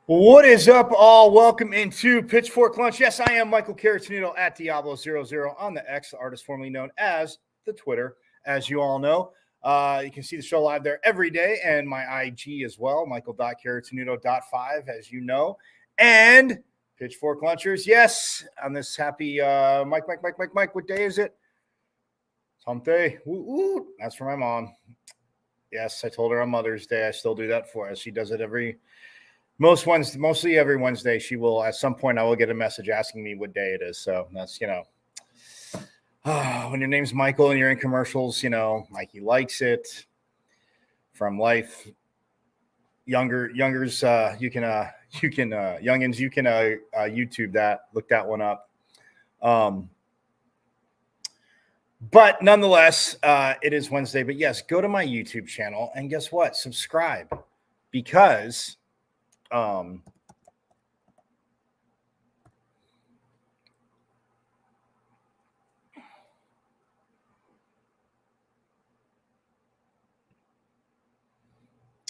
What is up, all? Welcome into Pitchfork Lunch. Yes, I am Michael Caratenuto at Diablo00 on the X, the artist formerly known as the Twitter, as you all know. You can see the show live there every day, and my IG as well, michael.caratenuto.5, as you know. And Pitchfork Lunchers, yes, on this happy Mike, what day is it? Hump Day. Woo. That's for my mom. Yes, I told her on Mother's Day. I still do that for her. She does it mostly every Wednesday. She will, at some point, I will get a message asking me what day it is. So that's, when your name's Michael and you're in commercials, Mikey likes it. From life, youngers, you can youngins, you can YouTube that, look that one up. But nonetheless, it is Wednesday. But yes, go to my YouTube channel and guess what? Subscribe, because um,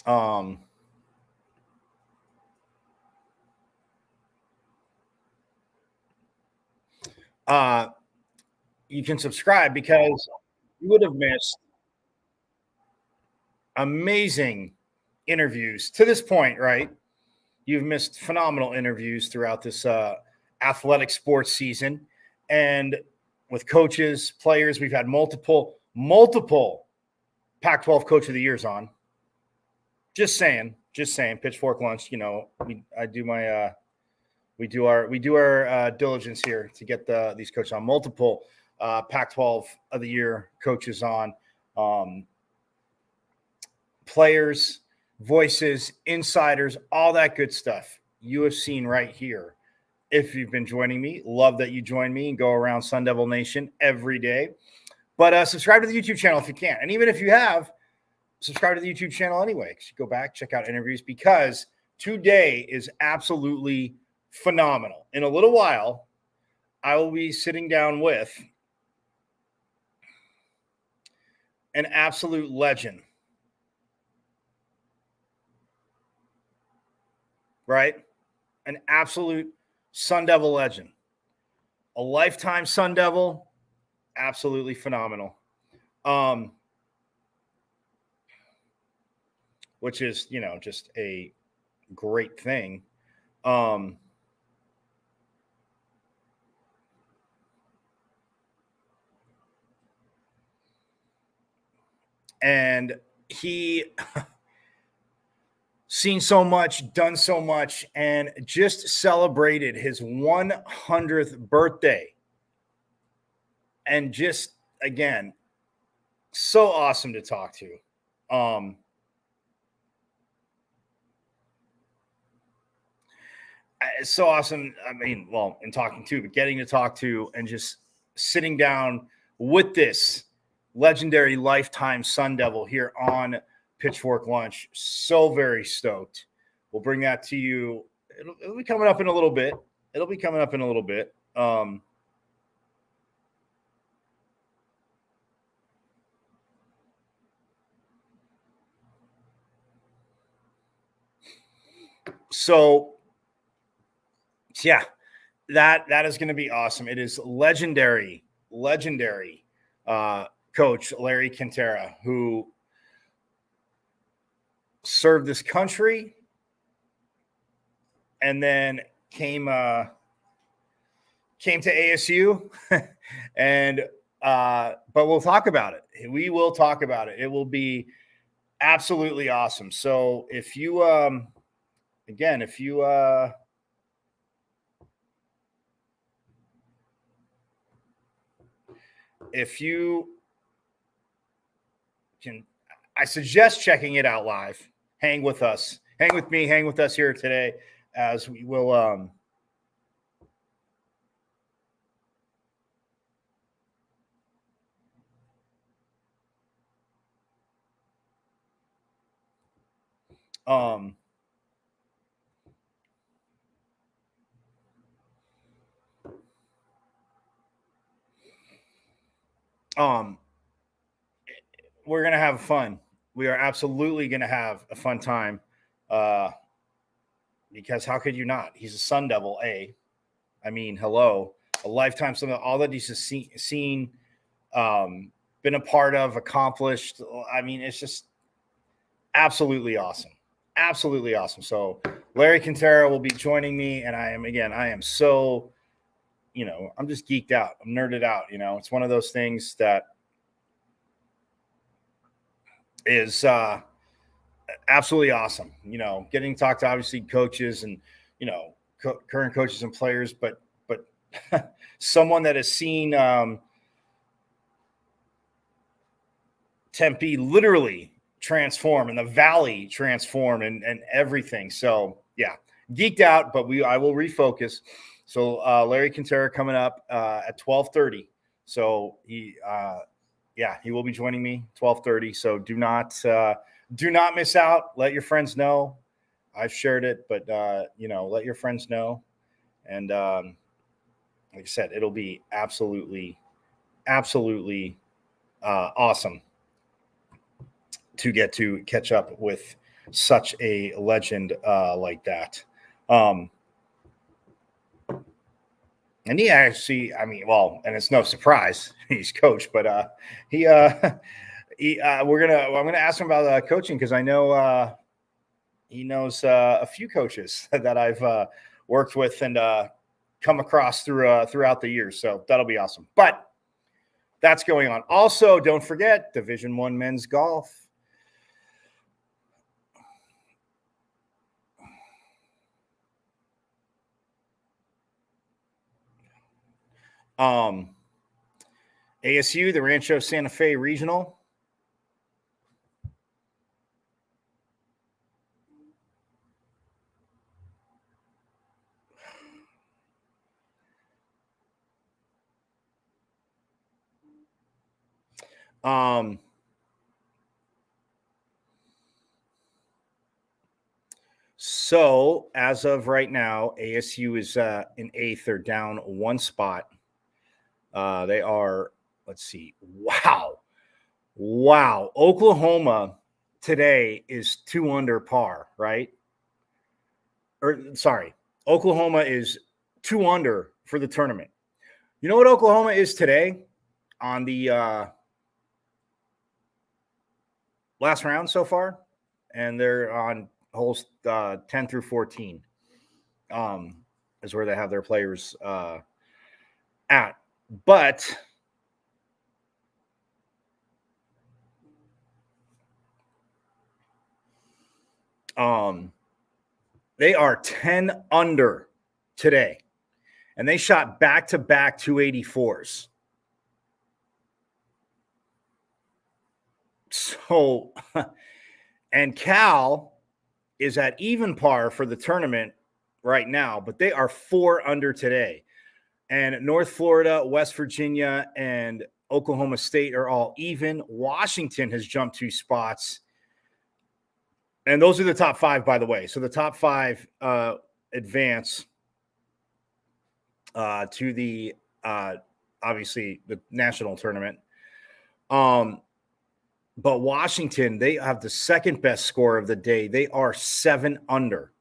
um, you can subscribe because you would have missed amazing interviews to this point, right? You've missed phenomenal interviews throughout this athletic sports season, and with coaches, players, we've had multiple Pac-12 Coach of the Years on. Just saying. Pitchfork Lunch. You know, I do my we do our diligence here to get these coaches on. Multiple Pac-12 of the Year coaches on. Players, voices, insiders, all that good stuff you have seen right here. If you've been joining me, love that you join me and go around Sun Devil Nation every day. But subscribe to the YouTube channel if you can. And even if you have, subscribe to the YouTube channel anyway. Go back, check out interviews, because today is absolutely phenomenal. In a little while, I will be sitting down with an absolute legend. Right? An absolute Sun Devil legend. A lifetime Sun Devil. Absolutely phenomenal. Which is, you know, just a great thing. And he seen so much, done so much, and just celebrated his 100th birthday. And just, again, so awesome to talk to. It's so awesome. I mean, well, in talking to, but getting to talk to and just sitting down with this legendary lifetime Sun Devil here on Pitchfork Lunch. So very stoked. We'll bring that to you. It'll be coming up in a little bit. So yeah, that is going to be awesome. It is legendary coach Larry Quintera, who served this country and then came to ASU and but we'll talk about it. We will talk about it. It will be absolutely awesome. So if you again, if you can, I suggest checking it out live. Hang with us. Hang with me. Hang with us here today as we will we're going to have fun. We are absolutely going to have a fun time. Because how could you not? He's a Sun Devil, I mean, hello. A lifetime Sun Devil, all that he's seen, been a part of, accomplished. I mean, it's just absolutely awesome. Absolutely awesome. So Larry Quintera will be joining me, and I am so, you know, I'm just geeked out. I'm nerded out. You know, it's one of those things that is absolutely awesome. You know, getting to talk to obviously coaches and, you know, current coaches and players, but someone that has seen Tempe literally transform and the valley transform and everything. So yeah, geeked out, but I will refocus. So Larry Quintera coming up at 12:30. So he will be joining me 12:30. So do not miss out. Let your friends know. I've shared it, but let your friends know. And like I said, it'll be absolutely awesome to get to catch up with such a legend like that. And he actually, and it's no surprise he's coach, but I'm gonna ask him about coaching because I know he knows a few coaches that I've worked with and come across throughout the years. So that'll be awesome. But that's going on. Also, don't forget Division I men's golf. ASU, the Rancho Santa Fe Regional. So as of right now, ASU is in 8th. They're down one spot. They are, let's see. Wow. Oklahoma today is 2 under par, right? Oklahoma is 2 under for the tournament. You know what Oklahoma is today on the last round so far? And they're on holes 10 through 14 is where they have their players at. But they are 10 under today. And they shot back-to-back 284s. So, and Cal is at even par for the tournament right now, but they are 4 under today. And North Florida, West Virginia, and Oklahoma State are all even. Washington has jumped 2 spots. And those are the top 5, by the way. So the top 5 advance to the obviously the national tournament. But Washington, they have the second best score of the day. They are 7 under.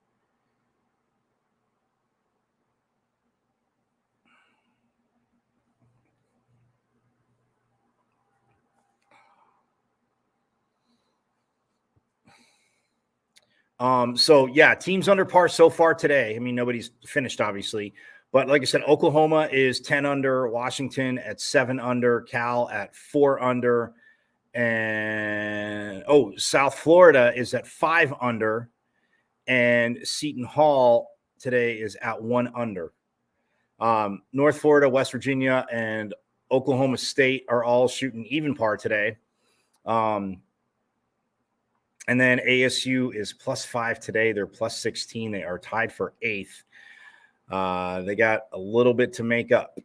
So yeah, teams under par so far today. I mean, nobody's finished, obviously. But like I said, Oklahoma is 10 under, Washington at 7 under, Cal at 4 under, and South Florida is at 5 under, and Seton Hall today is at 1 under. North Florida, West Virginia, and Oklahoma State are all shooting even par today. And then ASU is +5 today. They're +16. They are tied for 8th. They got a little bit to make up.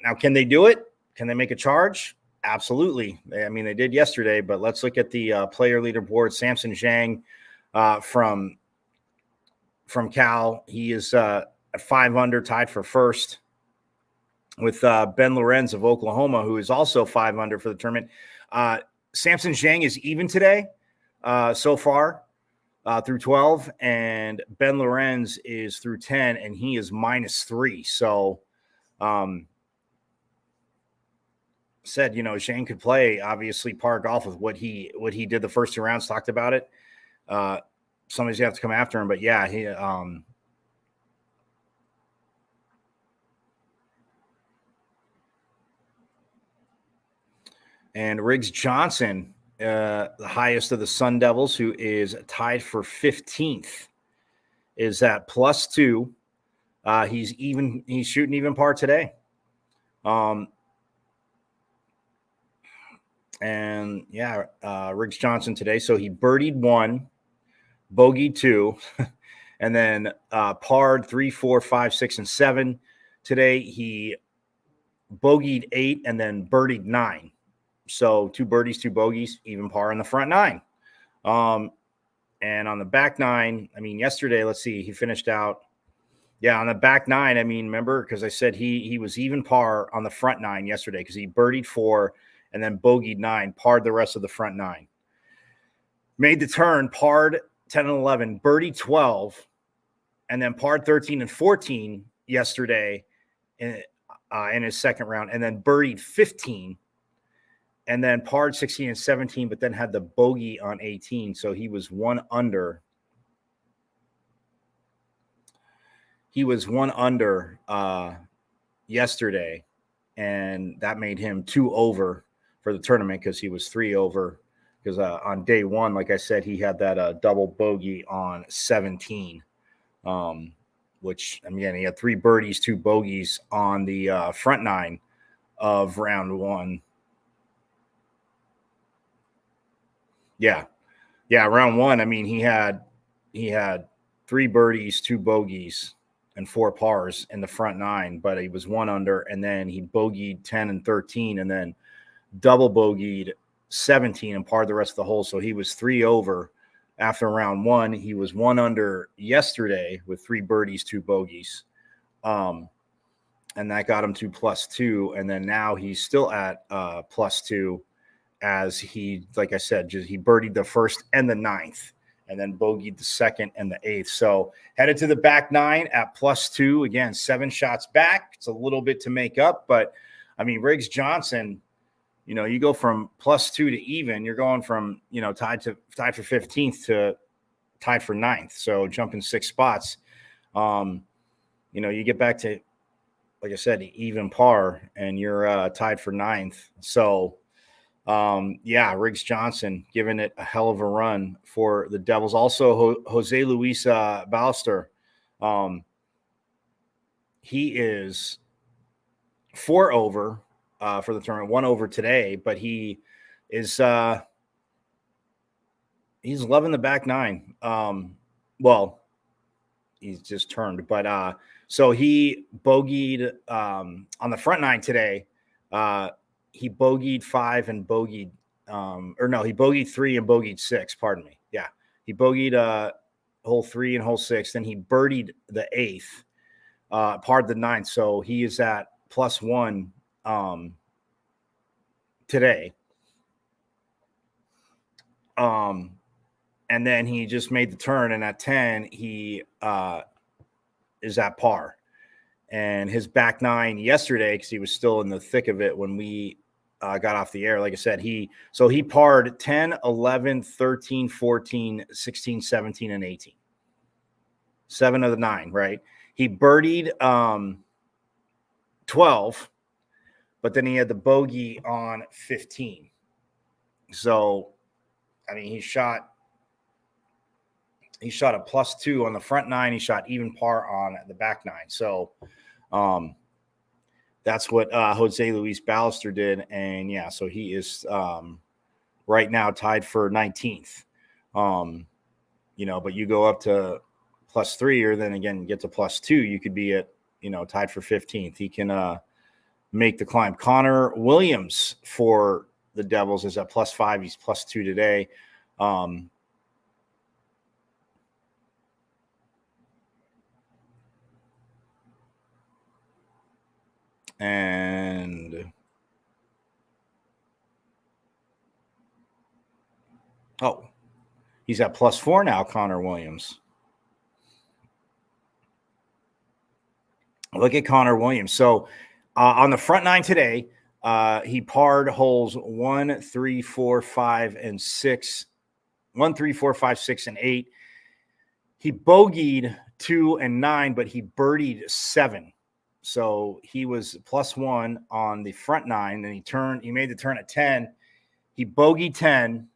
Now, can they do it? Can they make a charge? Absolutely. They did yesterday, but let's look at the player leaderboard. Samson Zhang from Cal. He is at 5 under, tied for first with Ben Lorenz of Oklahoma, who is also 5 under for the tournament. Samson Zhang is even today so far through 12, and Ben Lorenz is through 10, and he is -3. So said, Zhang could play obviously par golf with what he did the first 2 rounds, talked about it. Somebody's gonna have to come after him, but yeah, he and Riggs Johnson, the highest of the Sun Devils, who is tied for 15th, is at +2. He's shooting even par today. And yeah, Riggs Johnson today. So he birdied 1, bogeyed 2, and then parred 3, 4, 5, 6, and 7. Today he bogeyed 8, and then birdied 9. So 2 birdies, 2 bogeys, even par in the front 9. And on the back 9, I mean, yesterday, let's see, he finished out. Yeah, on the back 9, I mean, remember, because I said he was even par on the front 9 yesterday because he birdied 4 and then bogeyed 9, parred the rest of the front 9. Made the turn, parred 10 and 11, birdied 12, and then parred 13 and 14 yesterday in his second round, and then birdied 15, and then parred 16 and 17, but then had the bogey on 18. So he was 1 under. He was 1 under yesterday, and that made him 2 over for the tournament because he was 3 over. Because on day 1, like I said, he had that double bogey on 17, which, again, he had 3 birdies, 2 bogeys on the front 9 of round 1. Yeah, round 1. I mean, he had 3 birdies, 2 bogeys, and 4 pars in the front 9, but he was 1 under, and then he bogeyed 10 and 13, and then double bogeyed 17 and parred the rest of the hole. So he was 3 over after round 1. He was 1 under yesterday with 3 birdies, 2 bogeys. And that got him to +2. And then now he's still at +2 as he, like I said, he birdied the first and the 9th and then bogeyed the 2nd and the 8th. So headed to the back 9 at +2. Again, 7 shots back. It's a little bit to make up, but I mean, Riggs Johnson, you know, you go from +2 to even, you're going from, you know, tied for 15th to tied for 9th. So jumping 6 spots. You know, you get back to, like I said, even par, and you're tied for 9th. So, yeah, Riggs Johnson giving it a hell of a run for the Devils. Also, Jose Luis Ballester, he is 4 over for the tournament, 1 over today, but he is he's loving the back 9. Well, he's just turned, but so he bogeyed on the front 9 today. He bogeyed 5 and bogeyed he bogeyed 3 and bogeyed 6, pardon me. Yeah. He bogeyed hole 3 and hole 6, then he birdied the 8th, parred the 9th. So he is at +1 today. And then he just made the turn, and at 10 he is at par. And his back 9 yesterday, because he was still in the thick of it when we got off the air, like I said, he parred 10, 11, 13, 14, 16, 17, and 18. 7 of the 9, right? He birdied 12, but then he had the bogey on 15. So, I mean, he shot a +2 on the front 9. He shot even par on the back 9. So that's what Jose Luis Ballester did. And yeah, so he is right now tied for 19th. You know, but you go up to +3, or then again get to +2, you could be at, you know, tied for 15th. He can make the climb. Connor Williams for the Devils is at +5. He's +2 today. And he's at +4 now, Connor Williams. Look at Connor Williams. So on the front 9 today, he parred holes 1, 3, 4, 5, and 6. 1, 3, 4, 5, 6, and 8. He bogeyed 2 and 9, but he birdied 7. So he was +1 on the front 9. Then he made the turn at 10. He bogeyed 10,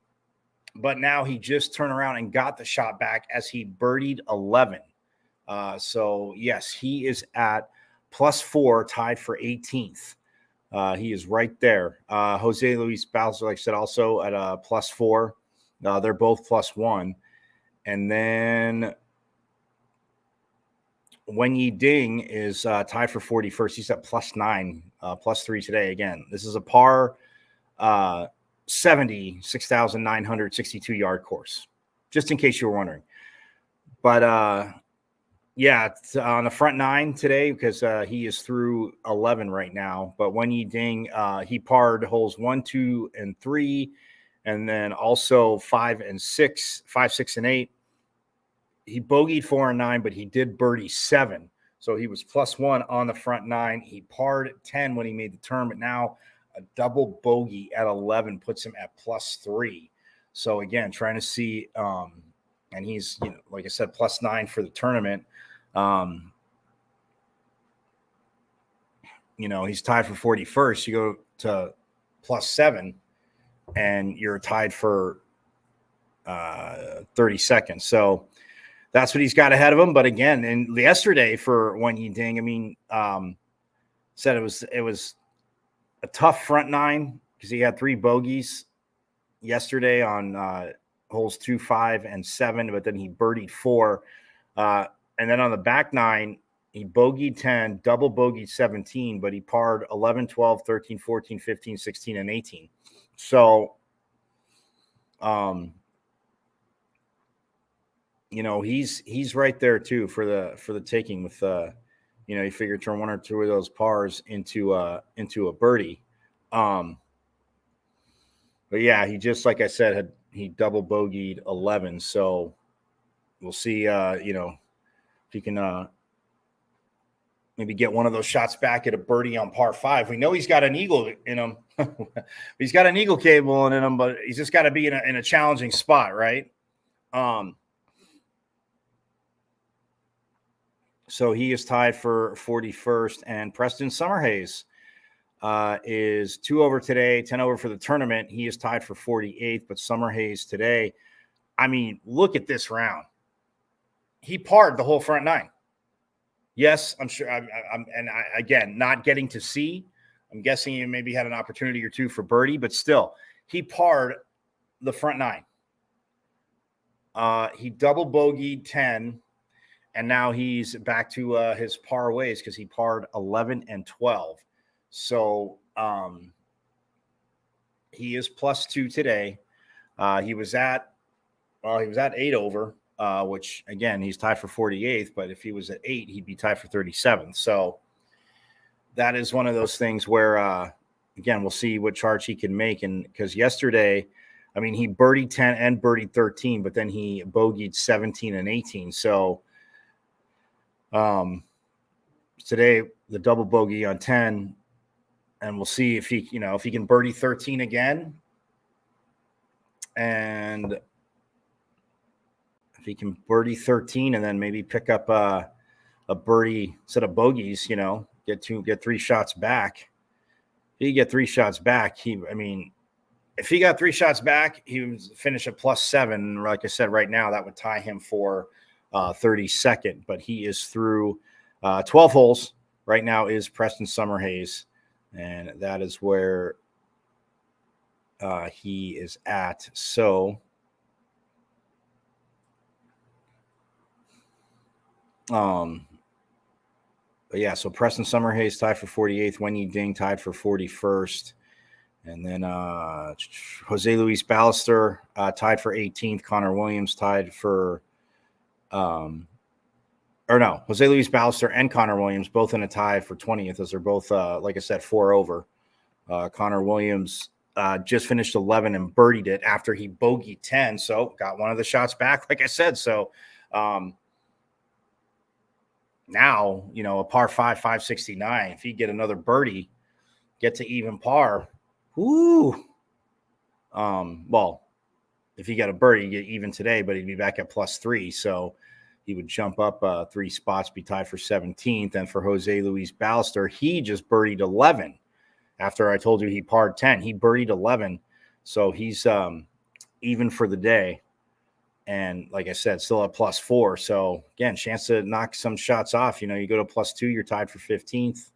but now he just turned around and got the shot back as he birdied 11. So yes, he is at +4, tied for 18th. He is right there. Jose Luis Ballester, like I said, also at +4. They're both +1. And then Wen Yi Ding is tied for 41st. He's at +9, +3 today. Again, this is a par 70, 6,962 yard course, just in case you were wondering. But yeah, it's on the front 9 today because he is through 11 right now. But Wen Yi Ding, he parred holes 1, 2, and 3, and then also 5 and 6, 5, 6, and 8. He bogeyed 4 and 9, but he did birdie 7. So he was +1 on the front 9. He parred at 10 when he made the turn, but now a double bogey at 11 puts him at +3. So again, trying to see, and he's, like I said, +9 for the tournament. He's tied for 41st. You go to +7, and you're tied for 32nd. So that's what he's got ahead of him. But again, and yesterday for Wen Yi Ding, I mean, said it was a tough front 9 because he had 3 bogeys yesterday on holes 2, 5, and 7, but then he birdied 4. And then on the back 9, he bogeyed 10, double bogeyed 17, but he parred 11, 12, 13, 14, 15, 16, and 18. So, he's right there too for the taking with you figure turn 1 or 2 of those pars into a birdie. But yeah, he just, like I said, he double bogeyed 11. So we'll see if he can maybe get one of those shots back at a birdie on par 5. We know he's got an eagle in him. He's got an eagle cable in him, but he's just got to be in a challenging spot, right? So he is tied for 41st, and Preston Summerhays is 2 over today, 10 over for the tournament. He is tied for 48th, but Summerhays today, I mean, look at this round. He parred the whole front 9. Yes, I'm sure. Again, not getting to see. I'm guessing he maybe had an opportunity or 2 for birdie, but still, he parred the front 9. He double bogeyed 10. And now he's back to his par ways because he parred 11 and 12. So he is +2 today. He was at 8 over, which again, he's tied for 48th. But if he was at 8, he'd be tied for 37th. So that is one of those things where, again, we'll see what charge he can make. And because yesterday, I mean, he birdied 10 and birdied 13, but then he bogeyed 17 and 18. So today the double bogey on 10, and we'll see if he can birdie 13 again, and if he can birdie 13 and then maybe pick up a birdie set of bogeys, get 3 shots back. If he get 3 shots back, if he got 3 shots back, he would finish at +7. Like I said, right now that would tie him for 32nd, but he is through 12 holes. Right now is Preston Summerhays, and that is where he is at. So but yeah, so Preston Summerhays tied for 48th, Wen Yi Ding tied for 41st, and then Jose Luis Ballester tied for 18th, Connor Williams tied for Jose Luis Ballester and Connor Williams both in a tie for 20th, as they're both, like I said, 4 over. Connor Williams just finished 11 and birdied it after he bogeyed 10, so got one of the shots back, like I said. So now, a par 5, 569, if he get another birdie, get to even par, well, if he got a birdie, he'd get even today, but he'd be back at +3, so he would jump up 3 spots, be tied for 17th. And for Jose Luis Ballester, he just birdied 11. After I told you he parred 10, he birdied 11. So he's even for the day. And like I said, still at +4. So again, chance to knock some shots off. You go to +2, you're tied for 15th.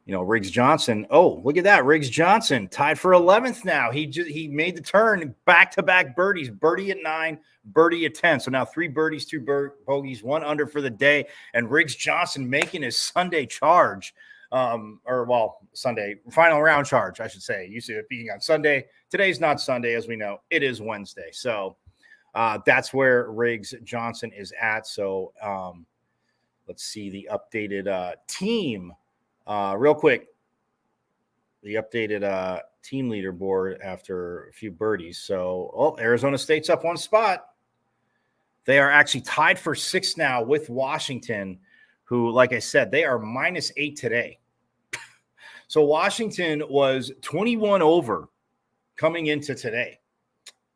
Riggs Johnson. Oh, look at that. Riggs Johnson tied for 11th now. He made the turn, back-to-back birdies, birdie at 9, birdie at 10. So now 3 birdies, 2 bogeys, 1 under for the day. And Riggs Johnson making his Sunday charge. Sunday final round charge, I should say. Used to it being on Sunday. Today's not Sunday, as we know. It is Wednesday. So that's where Riggs Johnson is at. So let's see the updated team. Real quick, the updated team leaderboard after a few birdies. So, Arizona State's up 1 spot. They are actually tied for 6th now with Washington, who, like I said, they are -8 today. So Washington was 21 over coming into today,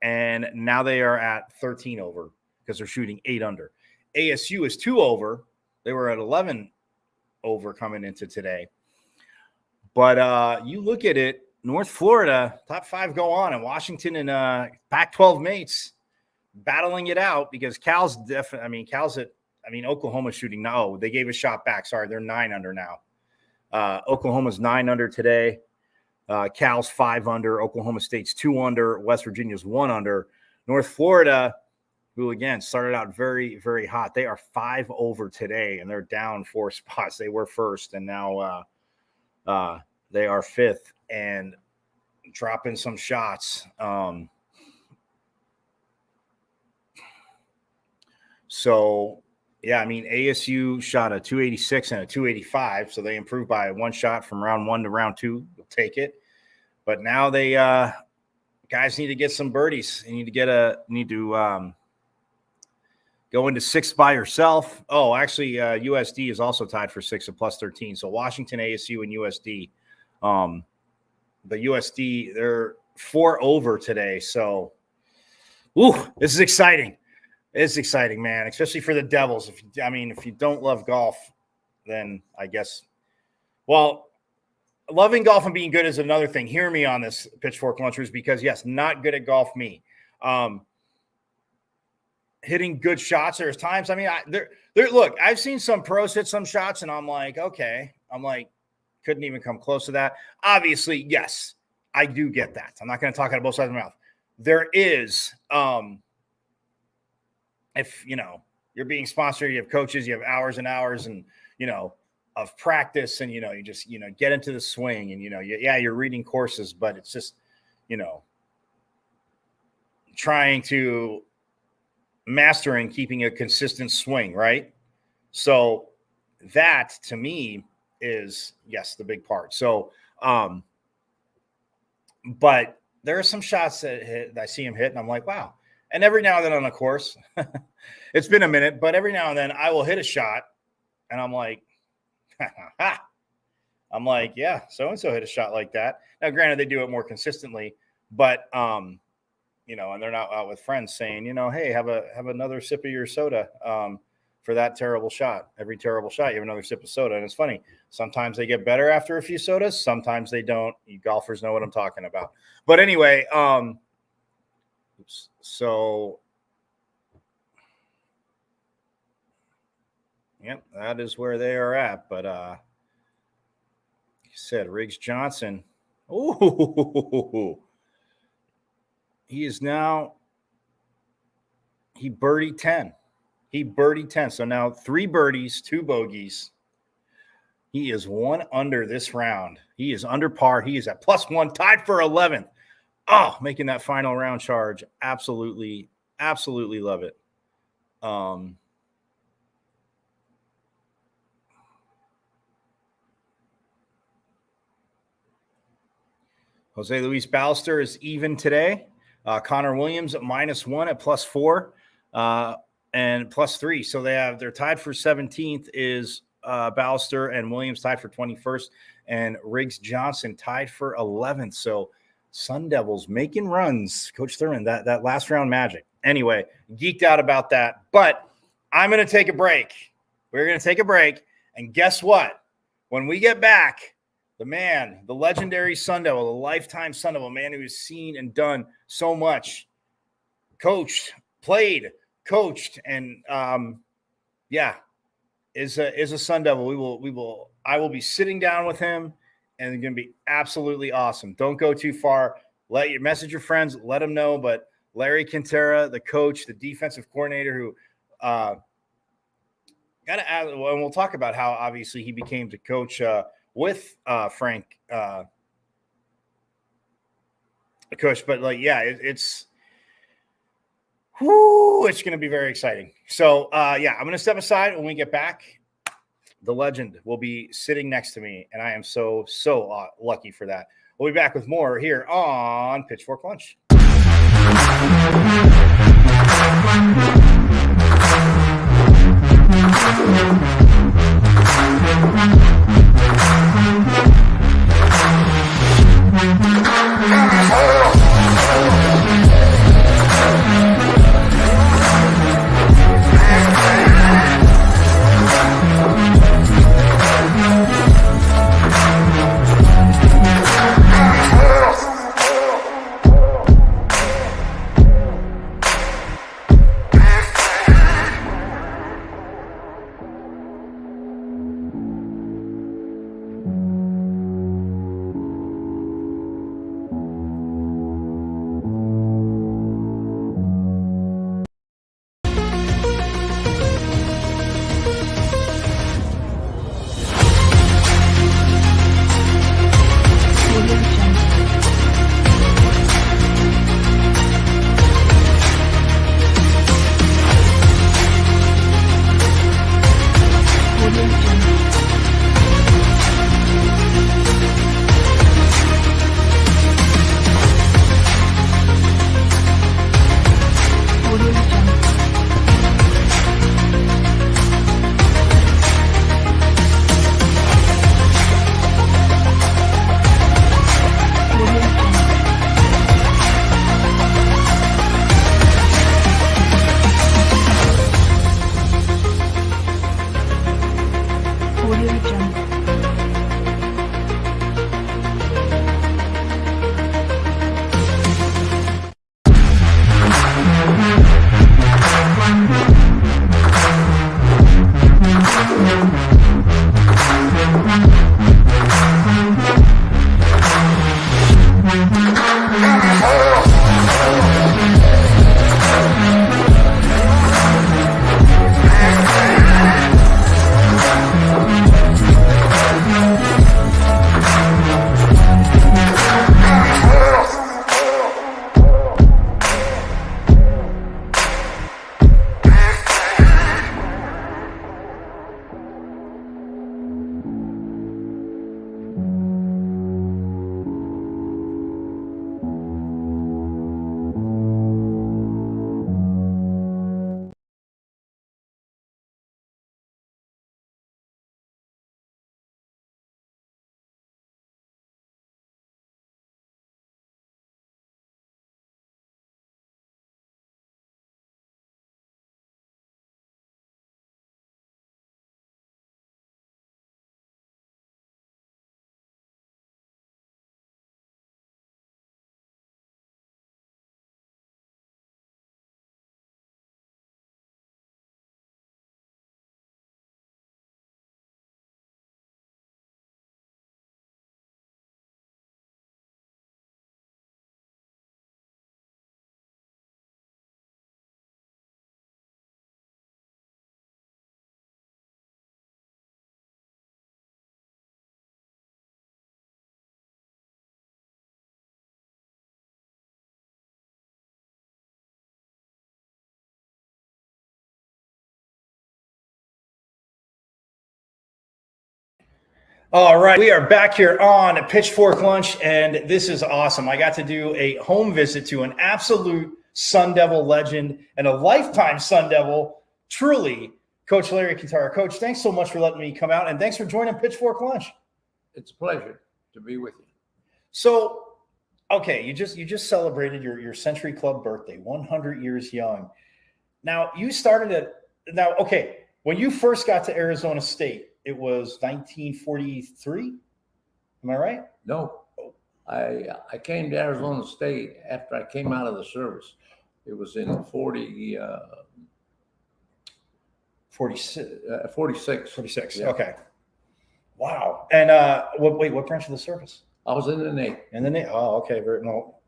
and now they are at 13 over because they're shooting 8 under. ASU is 2 over. They were at 11 over coming into today. But you look at it, North Florida, top 5 go on, and Washington and Pac-12 mates battling it out because Oklahoma's shooting. No, they gave a shot back. Sorry, they're 9 under now. Oklahoma's 9 under today. Cal's 5 under. Oklahoma State's 2 under. West Virginia's 1 under. North Florida, who, again, started out very, very hot. They are 5 over today, and they're down 4 spots. They were first, and now they are 5th and dropping some shots. ASU shot a 286 and a 285, so they improved by 1 shot from round 1 to round 2. You'll take it. But now they guys need to get some birdies. You need to go into 6th by yourself. Oh, actually, USD is also tied for 6th at +13. So Washington, ASU, and USD. The USD, they're 4 over today. So, this is exciting. It's exciting, man, especially for the Devils. If you don't love golf, then I guess, loving golf and being good is another thing. Hear me on this, Pitchfork Lunchers, because, yes, not good at golf me. Hitting good shots. There's times, look, I've seen some pros hit some shots, and I'm like, okay. Couldn't even come close to that. Obviously, yes, I do get that. I'm not going to talk out of both sides of my mouth. There is, if, you're being sponsored, you have coaches, you have hours and hours and, of practice, and, you just, get into the swing, and, you're reading courses, but it's just, trying to mastering keeping a consistent swing, right? So that, to me, is, yes, the big part. So, but there are some shots that I see him hit, and I'm like, wow. And every now and then on a course, it's been a minute, but every now and then I will hit a shot, and I'm like, yeah, so-and-so hit a shot like that. Now, granted, they do it more consistently, but, and they're not out with friends saying, hey, have another sip of your soda for that terrible shot. Every terrible shot, you have another sip of soda. And it's funny. Sometimes they get better after a few sodas. Sometimes they don't. You golfers know what I'm talking about. But anyway, so, yep, that is where they are at. But like you said, Riggs Johnson. He birdied 10. He birdied 10. So now 3 birdies, 2 bogeys. He is 1 under this round. He is under par. He is at +1, tied for 11th. Oh, making that final round charge. Absolutely, absolutely love it. Jose Luis Ballester is even today. Connor Williams at -1 at +4 and +3. So they're tied for 17th is Ballester, and Williams tied for 21st, and Riggs Johnson tied for 11th. So Sun Devils making runs. Coach Thurman, that last round magic. Anyway, geeked out about that. But I'm going to take a break. We're going to take a break. And guess what? When we get back, the man, the legendary Sun Devil, the lifetime Sun Devil, man who has seen and done so much, coached, played, coached, and is a Sun Devil. I will be sitting down with him and it's going to be absolutely awesome. Don't go too far. Message your friends, let them know. But Larry Quintera, the coach, the defensive coordinator, who got to add, and we'll talk about how obviously he became the coach with Frank, the coach. But it's going to be very exciting. So I'm going to step aside. When we get back, the legend will be sitting next to me, and I am so lucky for that. We'll be back with more here on Pitchfork Lunch. All right, we are back here on Pitchfork Lunch, and this is awesome. I got to do a home visit to an absolute Sun Devil legend and a lifetime Sun Devil, truly, Coach Larry Quintera. Coach, thanks so much for letting me come out, and thanks for joining Pitchfork Lunch. It's a pleasure to be with you. So, okay, you just celebrated your Century Club birthday, 100 years young. Now, you started when you first got to Arizona State, it was 1943. Am I right? No, I came to Arizona State after I came out of the service. It was in 46. 46. 46. Yeah. Okay. Wow. And what branch of the service? I was in the Navy. In the Navy. Oh, okay. Well,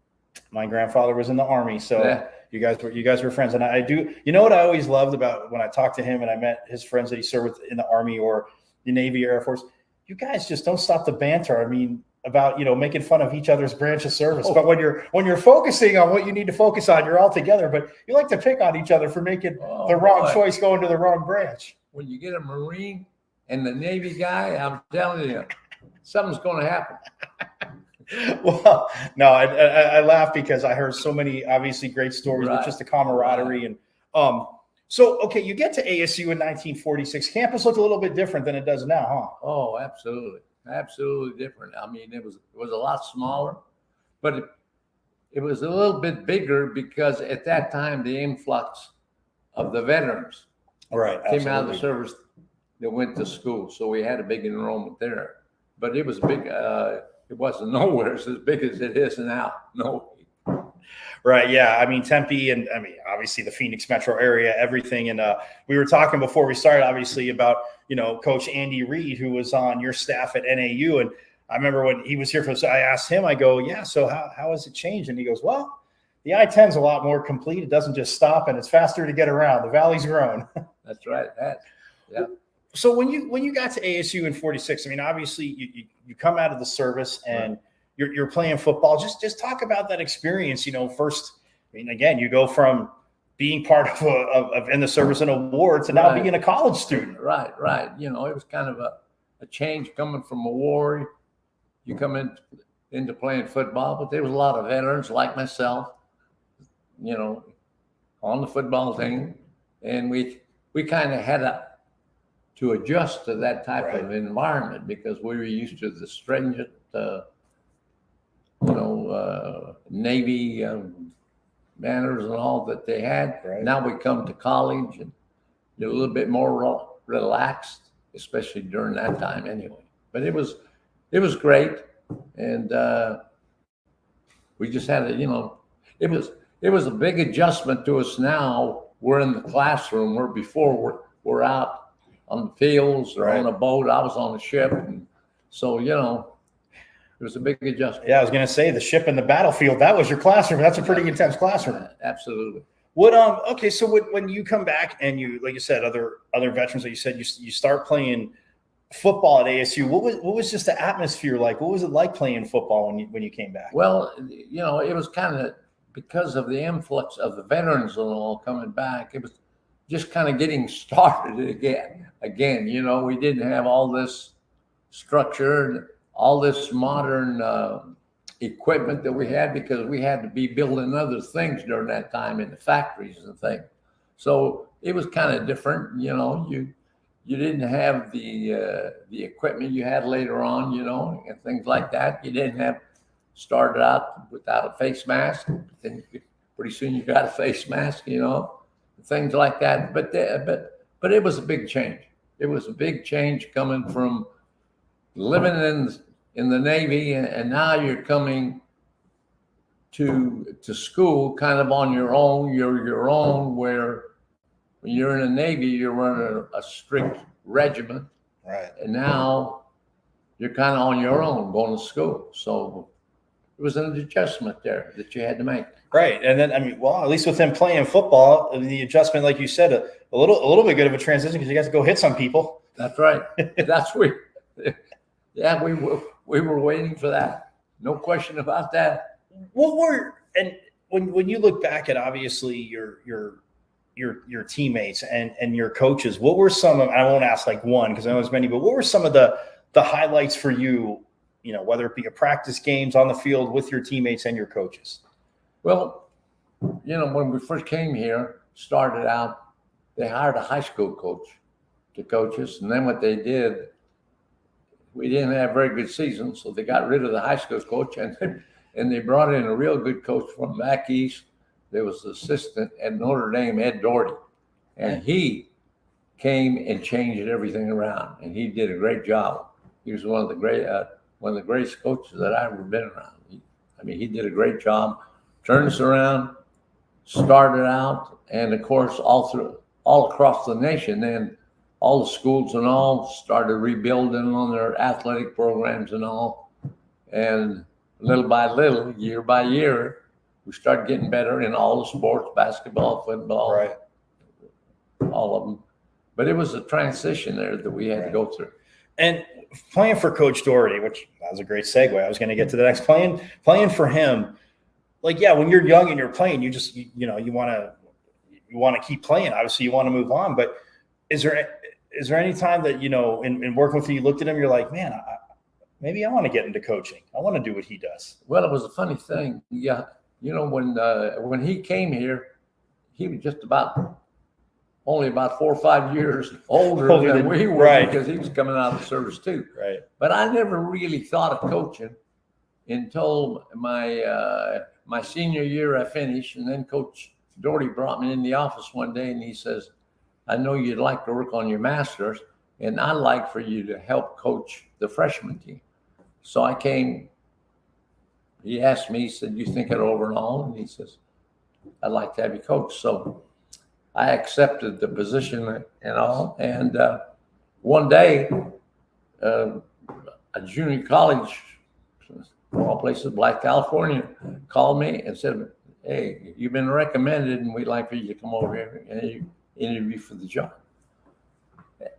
my grandfather was in the Army, so Yeah. you guys were friends. And I do. You know what I always loved about when I talked to him and I met his friends that he served with in the Army or the Navy or Air Force. You guys just don't stop the banter. I mean, about making fun of each other's branch of service. But when you're focusing on what you need to focus on, you're all together. But you like to pick on each other for making the wrong choice going to the wrong branch. When you get a Marine and the Navy guy, I'm telling you, something's going to happen. Well, no, I laugh because I heard so many obviously great stories with just the camaraderie and So okay, you get to ASU in 1946. Campus looked a little bit different than it does now, huh? Oh, absolutely different. I mean, it was a lot smaller, but it was a little bit bigger because at that time the influx of the veterans came out of the service that went to school, so we had a big enrollment there. But it was big. It wasn't nowhere as big as it is now. No. Right. Yeah. I mean, Tempe and obviously the Phoenix metro area, everything. And we were talking before we started, obviously, about, Coach Andy Reid, who was on your staff at NAU. And I remember when he was here I asked him, I go, yeah, so how has it changed? And he goes, well, the I-10 is a lot more complete. It doesn't just stop and it's faster to get around. The valley's grown. That's right. Yeah. So when you got to ASU in 46, I mean, obviously you come out of the service and you're playing football. Just talk about that experience. First, I mean, again, you go from being part of in the service and a war to now being a college student. Right. It was kind of a change coming from a war. You come into playing football, but there was a lot of veterans like myself, on the football team, and we kind of had to adjust to that type of environment because we were used to the stringent, Navy manners and all that they had. Now we come to college and they're a little bit more relaxed, especially during that time anyway. But it was great. And we just had it was a big adjustment to us now. We're in the classroom where before we're out on the fields or on a boat. I was on a ship. And so, it was a big adjustment. Yeah, I was going to say the ship and the battlefield, that was your classroom. That's a pretty intense classroom. Absolutely. Okay, so when you come back and you, like you said, other veterans that you said you start playing football at ASU, what was just the atmosphere like? What was it like playing football when you came back? Well, it was kind of because of the influx of the veterans and all coming back. It was just kind of getting started again. We didn't have all this structure, all this modern equipment that we had because we had to be building other things during that time in the factories and things. So it was kind of different. You didn't have the equipment you had later on, and things like that. You didn't have started out without a face mask. Then pretty soon you got a face mask, things like that. But it was a big change. It was a big change coming from living in the Navy, and now you're coming to school kind of on your own. You're your own, where when you're in the Navy, you're running a strict regiment. Right. And now you're kind of on your own going to school. So it was an adjustment there that you had to make. Right. And then, at least with them playing football, the adjustment, like you said, a little bit good of a transition because you got to go hit some people. That's right. Yeah, we were waiting for that. No question about that. When you look back at obviously your teammates and your coaches, what were some of, I won't ask like one because I know there's many, but what were some of the highlights for you, whether it be a practice games on the field with your teammates and your coaches? Well, when we first came here, started out, they hired a high school coach to coach us. And then what they did, we didn't have very good seasons, so they got rid of the high school coach and they brought in a real good coach from back east. There was the assistant at Notre Dame, Ed Doherty, and he came and changed everything around, and he did a great job. He was one of the greatest coaches that I've ever been around. He did a great job, turned us around, started out, and of course all across the nation. Then all the schools and all started rebuilding on their athletic programs and all. And little by little, year by year, we started getting better in all the sports, basketball, football, Right. all of them. But it was a transition there that we had to go through. And playing for Coach Doherty, which that was a great segue. I was going to get to the next playing for him. Like, yeah, when you're young and you're playing, you just, you want to keep playing. Obviously you want to move on, but is there any time that, in working with you looked at him, you're like, man, maybe I want to get into coaching. I want to do what he does. Well, it was a funny thing. Yeah. When he came here, he was just only about 4 or 5 years older than we were, right, because he was coming out of the service too. Right. But I never really thought of coaching until my senior year I finished, and then Coach Doherty brought me in the office one day and he says, I know you'd like to work on your master's, and I'd like for you to help coach the freshman team. So I came. He asked me, he said, you think it over and all? And he says, I'd like to have you coach. So I accepted the position and all. And one day, a junior college, of all places, Black California, called me and said, hey, you've been recommended and we'd like for you to come over here and interview for the job.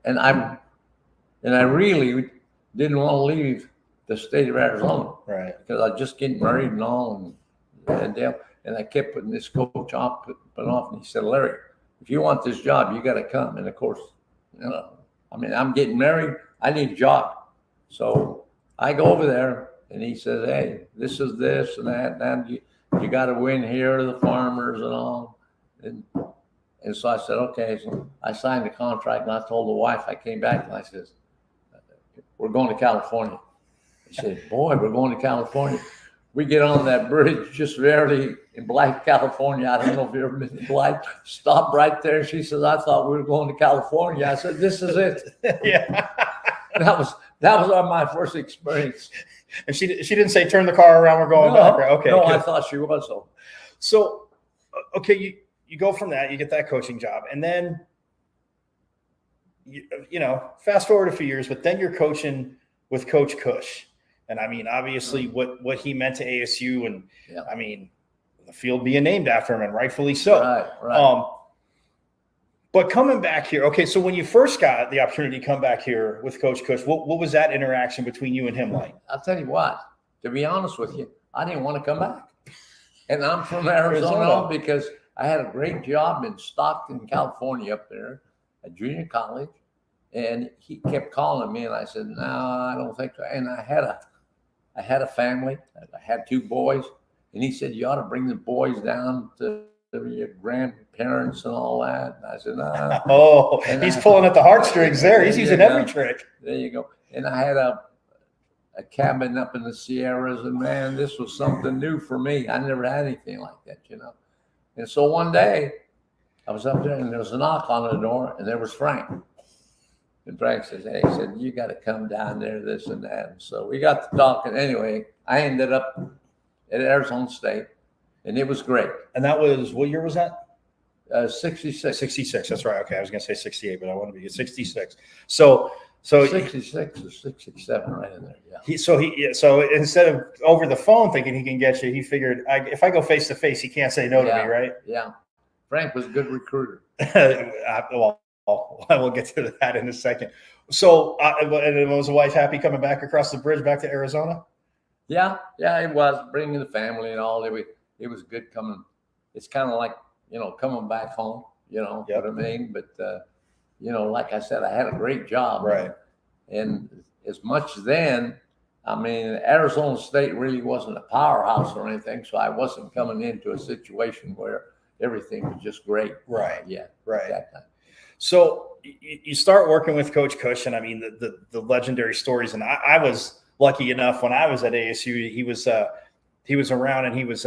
And I really didn't want to leave the state of Arizona, right? Because I was just getting married and all, and I kept putting this coach off, and he said, Larry, if you want this job, you got to come. And of course, I'm getting married, I need a job. So I go over there, and he says, hey, this is this and that, and you got to win here, the farmers and all. And so I said, okay. So I signed the contract, and I told the wife, I came back and I said, we're going to California. He said, boy, we're going to California. We get on that bridge just barely in Black, California. I don't know if you've ever been to Black. Stopped right there. She says, I thought we were going to California. I said, this is it. Yeah. That was my first experience. And she didn't say, turn the car around, we're going back, right? Okay. No, good. I thought she was. So, okay, you go from that, you get that coaching job, and then, fast forward a few years, but then you're coaching with Coach Cush. And I mean, obviously what he meant to ASU, and I mean, the field being named after him, and rightfully so. Right. But coming back here, okay, so when you first got the opportunity to come back here with Coach Cush, what was that interaction between you and him like? I'll tell you what, to be honest with you, I didn't want to come back. And I'm from Arizona because I had a great job in Stockton, California up there at junior college. And he kept calling me, and I said, no, I don't think so. And I had a family. I had 2 boys. And he said, you ought to bring the boys down to your grandparents and all that. And I said, no. Oh, he's pulling at the heartstrings there. He's using every trick. There you go. And I had a cabin up in the Sierras, and man, this was something new for me. I never had anything like that, And so one day I was up there, and there was a knock on the door, and there was Frank. And Frank says, hey, he said, you got to come down there, this and that. And so we got to talking. Anyway, I ended up at Arizona State, and it was great. And that was, what year was that? 66. 66. That's right. Okay. I was going to say 68, but I want to be 66. So 66 or 67, right in there. Yeah. So instead of over the phone thinking he can get you, he figured if I go face to face, he can't say no to me, right? Yeah. Frank was a good recruiter. Well, I will get to that in a second. So, and was the wife happy coming back across the bridge back to Arizona? Yeah, it was, bringing the family and all. It was good coming. It's kind of like, coming back home, what I mean? But, like I said, I had a great job. Right. And as much then, I mean, Arizona State really wasn't a powerhouse or anything, so I wasn't coming into a situation where everything was just great. Right. Yeah. Right. That time. So you start working with Coach Cush, and I mean the legendary stories. And I was lucky enough when I was at ASU, he was around, and he was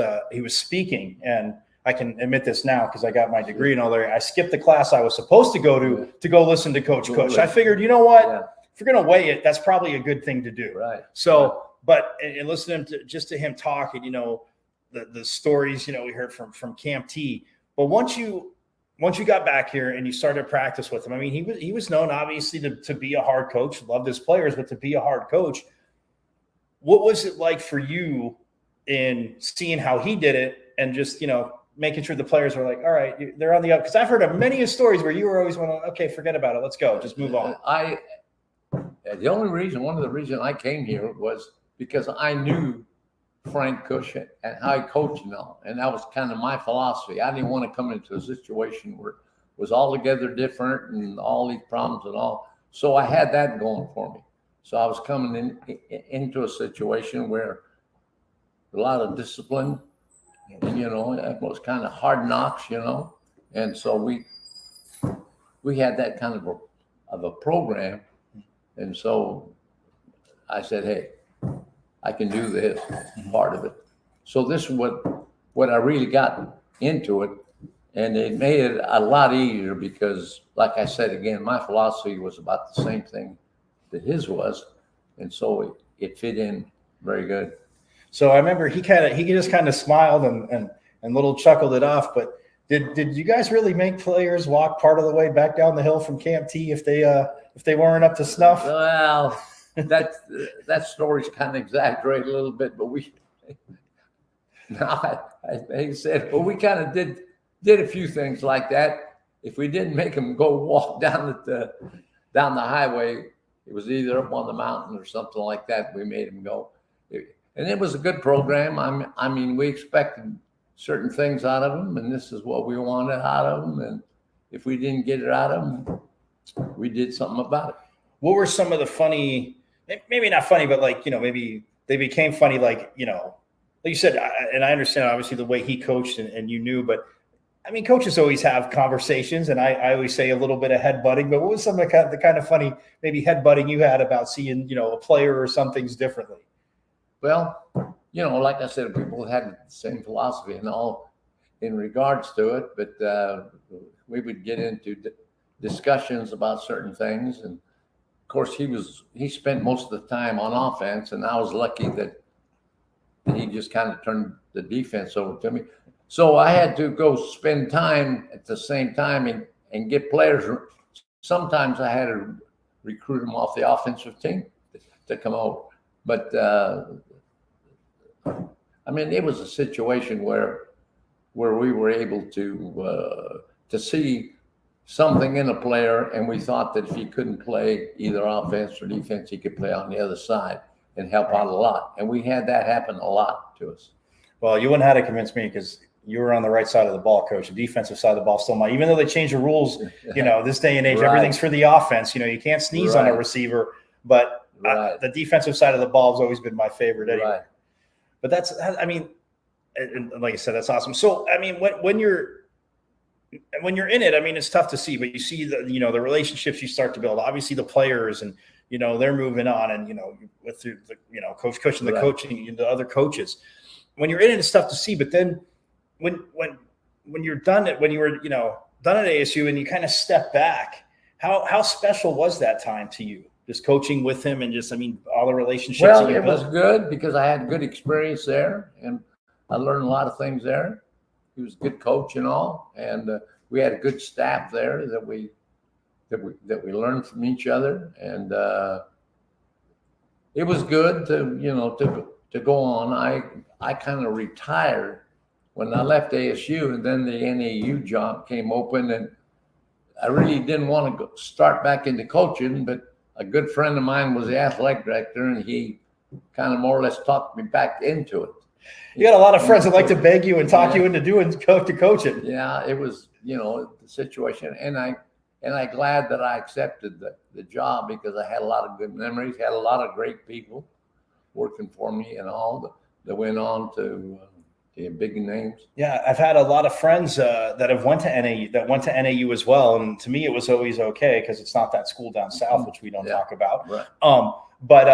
speaking. And I can admit this now because I got my degree and all that. I skipped the class I was supposed to go to go listen to Coach Cush. I figured, you know what? Yeah. If you're going to weigh it, that's probably a good thing to do. Right. So, but and listening to him talk, and the stories we heard from Camp T. But once you once you got back here and you started to practice with him, I mean, he was known obviously to be a hard coach, loved his players, but to be a hard coach. What was it like for you in seeing how he did it and just, making sure the players were like, all right, they're on the up? Because I've heard of many stories where you were always going, okay, forget about it. Let's go. Just move on. One of the reasons I came here was because I knew Frank Cush and how he coached now. And that was kind of my philosophy. I didn't want to come into a situation where it was altogether different and all these problems and all. So I had that going for me. So I was coming into a situation where a lot of discipline, and, it was kind of hard knocks, and so we had that kind of a program. And so I said, hey, I can do this part of it. So this is what I really got into it. And it made it a lot easier because, like I said, again, my philosophy was about the same thing that his was. And so it fit in very good. So I remember he just kind of smiled and little chuckled it off. But did you guys really make players walk part of the way back down the hill from Camp T if they weren't up to snuff? Well, that story's kind of exaggerated a little bit, but we kind of did a few things like that. If we didn't make them go walk down the highway, it was either up on the mountain or something like that. We made them go, and it was a good program. I mean, we expected certain things out of them, and this is what we wanted out of them. And if we didn't get it out of them, we did something about it. What were some of the funny, maybe not funny, but maybe they became funny, like you said, and I understand obviously the way he coached and you knew, but I mean, coaches always have conversations, and I always say a little bit of headbutting, but what was some of the kind of funny, maybe headbutting you had about seeing, a player or some things differently? Well, like I said, people had the same philosophy and all in regards to it, but we would get into discussions about certain things. And of course, he spent most of the time on offense, and I was lucky that he just kind of turned the defense over to me. So I had to go spend time at the same time and get players. Sometimes I had to recruit them off the offensive team to come over. But I mean, it was a situation where we were able to see something in a player, and we thought that if he couldn't play either offense or defense, he could play on the other side and help out a lot. And we had that happen a lot to us. Well, you wouldn't have to convince me because you were on the right side of the ball, Coach. The defensive side of the ball still might, even though they changed the rules, this day and age, Right. Everything's for the offense. You can't sneeze on a receiver, but the defensive side of the ball has always been my favorite anyway. Right. But and like I said, that's awesome. So, I mean, when you're in it, I mean, it's tough to see, but you see the relationships you start to build. Obviously, the players and they're moving on, and with the Coach Cush and the coaching and the other coaches. When you're in it, it's tough to see. But then when you're done it, when you were done at ASU and you kind of step back, how special was that time to you? Just coaching with him and all the relationships. Well, it was good because I had good experience there, and I learned a lot of things there. He was a good coach and all, and we had a good staff there that we learned from each other, and it was good to go on. I kind of retired when I left ASU, and then the NAU job came open, and I really didn't want to start back into coaching, but a good friend of mine was the athletic director, and he kind of more or less talked me back into it. You got a lot of friends that like to beg you and talk you into coaching. Yeah, it was, the situation. And I'm glad that I accepted the job because I had a lot of good memories, had a lot of great people working for me and all that went on to big names. Yeah, I've had a lot of friends that went to NAU as well. And to me, it was always okay because it's not that school down south, which we don't talk about. Right. But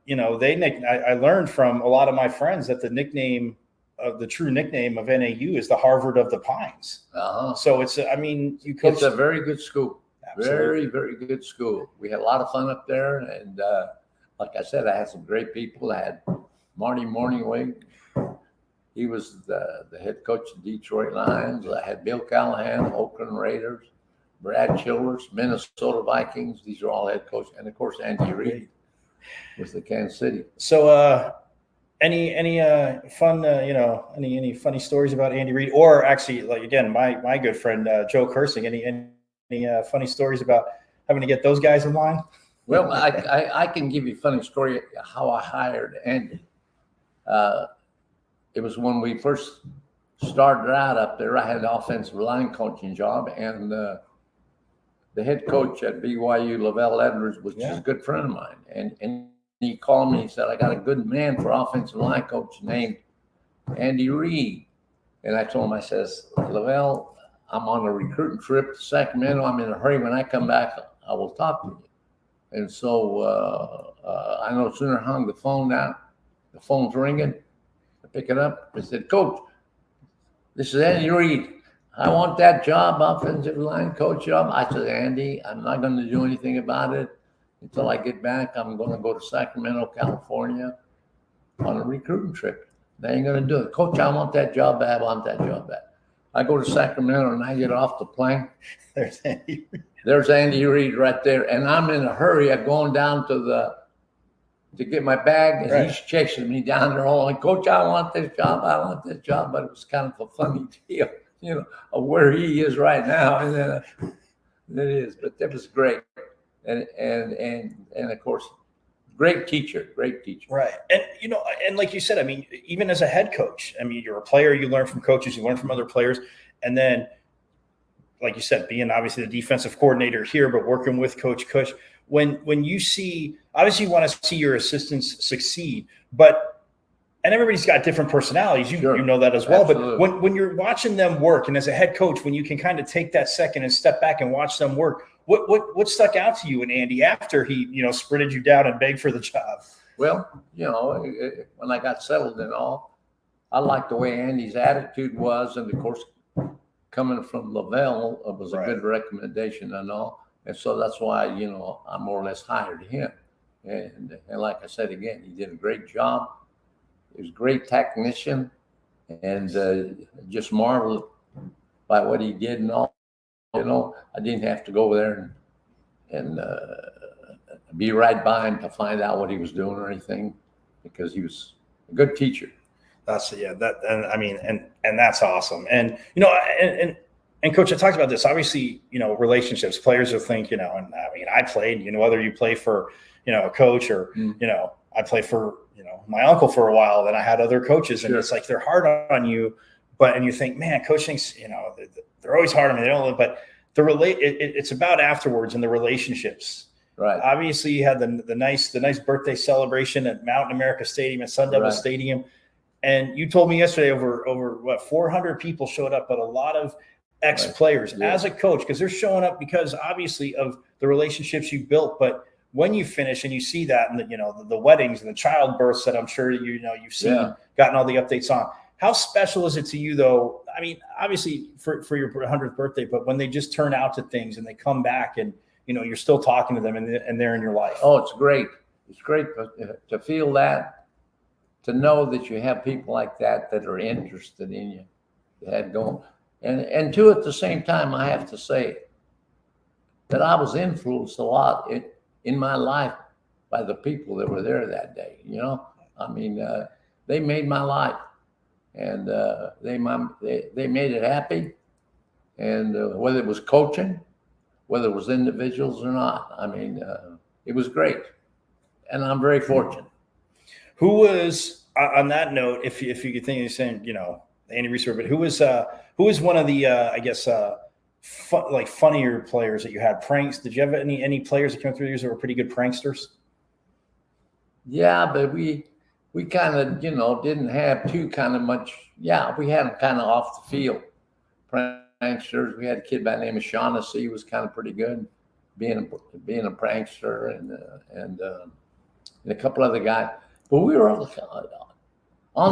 I learned from a lot of my friends that the true nickname of NAU is the Harvard of the Pines. Uh-huh. So it's a very good school. Absolutely. Very, very good school. We had a lot of fun up there. And like I said, I had some great people. I had Marty Morningwig, He was the head coach of Detroit Lions. I had Bill Callahan, Oakland Raiders, Brad Childers, Minnesota Vikings. These are all head coaches, and of course Andy Reid with the Kansas City. So, any fun, any funny stories about Andy Reid, or actually, like again, my good friend Joe Kersing. Any funny stories about having to get those guys in line? Well, I can give you a funny story how I hired Andy. It was when we first started out up there. I had an offensive line coaching job, and the head coach at BYU, Lavelle Edwards, was just a good friend of mine. And he called me and said, I got a good man for offensive line coach named Andy Reid. And I told him, I says, Lavelle, I'm on a recruiting trip to Sacramento. I'm in a hurry. When I come back, I will talk to you. And so I no sooner hung the phone down, the phone's ringing. I pick it up. I said, Coach, this is Andy Reid. I want that job, offensive line coach job. I said, Andy, I'm not going to do anything about it until I get back. I'm going to go to Sacramento, California on a recruiting trip. They ain't going to do it. Coach, I want that job back. I want that job back. I go to Sacramento and I get off the plane. There's Andy. There's Andy Reid right there. And I'm in a hurry. I'm going down to get my bag, and he's chasing me down there all like, Coach, I want this job. I want this job. But it was kind of a funny deal, of where he is right now. And then it is, but that was great. And of course, great teacher. Right. And like you said, I mean, even as a head coach, I mean, you're a player, you learn from coaches, you learn from other players. And then, like you said, being obviously the defensive coordinator here, but working with Coach Cush, when you see, obviously you want to see your assistants succeed, and everybody's got different personalities. You know that as well. Absolutely. But when you're watching them work, and as a head coach, when you can kind of take that second and step back and watch them work, what stuck out to you and Andy after he, sprinted you down and begged for the job? Well, when I got settled and all, I liked the way Andy's attitude was. And of course, coming from Lavelle, it was a good recommendation and all. And so that's why, I more or less hired him. And like I said, again, he did a great job. He was a great technician, and just marveled by what he did and all. I didn't have to go over there and be right by him to find out what he was doing or anything, because he was a good teacher. That's and that's awesome. And and Coach, I talked about this. Obviously, relationships. Players will think, and I mean, I played. Whether you play for, a coach or I played for my uncle for a while. Then I had other coaches, and it's like they're hard on you, and you think, man, coach thinks, they're always hard on me. They don't, but it's about afterwards and the relationships. Right. Obviously, you had the nice birthday celebration at Mountain America Stadium at Sun Devil Stadium, and you told me yesterday over what 400 people showed up, but a lot of ex-players as a coach, because they're showing up because obviously of the relationships you built. But when you finish and you see that, and the weddings and the childbirths that I'm sure you've seen, gotten all the updates on, how special is it to you though? I mean, obviously for your 100th birthday, but when they just turn out to things and they come back and you're still talking to them and they're in your life. Oh, it's great. It's great to feel that, to know that you have people like that are interested in you, that going. And two, at the same time, I have to say that I was influenced a lot in my life by the people that were there that day. I mean, they made my life, and they made it happy. And whether it was coaching, whether it was individuals or not, I mean, it was great, and I'm very fortunate. Who was on that note? If you could think of saying, Andy Reid, but who was one of the funnier players that you had? Pranks? Did you have any players that came through the years that were pretty good pranksters? Yeah, but we kind of didn't have too kind of much. Yeah, we had them kind of off the field pranksters. We had a kid by the name of Shaughnessy. He was kind of pretty good, being a prankster, and a couple other guys. But we were on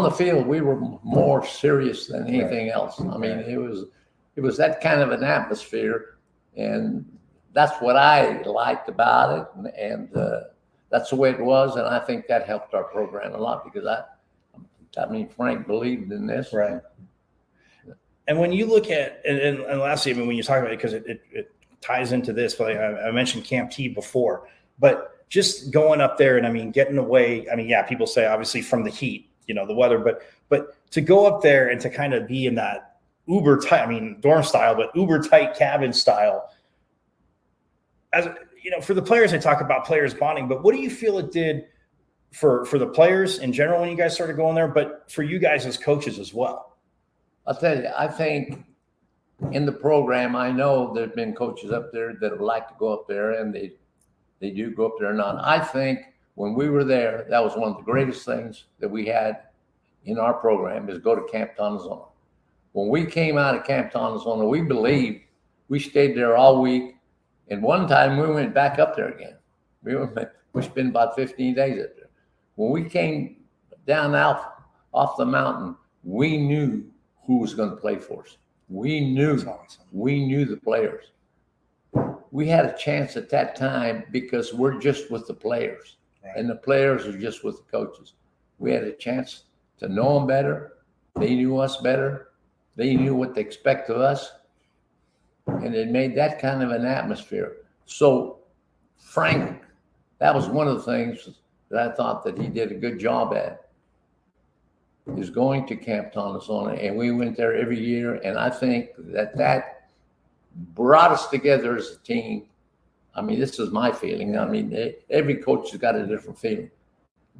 the field, we were more serious than anything else. I mean, it was that kind of an atmosphere, and that's what I liked about it, and that's the way it was. And I think that helped our program a lot, because I'm I mean, Frank believed in this. Right. And when you look at, and lastly, I mean, when you talk about it, because it ties into this, but I mentioned Camp T before, but just going up there and I mean, getting away. I mean, yeah, people say obviously from the heat, the weather, but to go up there and to kind of be in that uber tight, I mean, dorm style, but uber tight cabin style. As for the players, I talk about players bonding, but what do you feel it did for the players in general when you guys started going there, but for you guys as coaches as well? I'll tell you, I think in the program, I know there's been coaches up there that would like to go up there, and they do go up there or not. I think when we were there, that was one of the greatest things that we had in our program is go to Camp Tonazona. When we came out of Camp Tonazona, we believed we stayed there all week. And one time we went back up there again. We spent about 15 days up there. When we came down out off the mountain, we knew who was going to play for us. We knew the players. We had a chance at that time because we're just with the players, right, and the players are just with the coaches. We had a chance to know them better. They knew us better. They knew what they expect of us. And it made that kind of an atmosphere. So Frank, that was one of the things that I thought that he did a good job at, is going to Camp Tonazona. And we went there every year. And I think that brought us together as a team. I mean, this is my feeling. I mean, every coach has got a different feeling.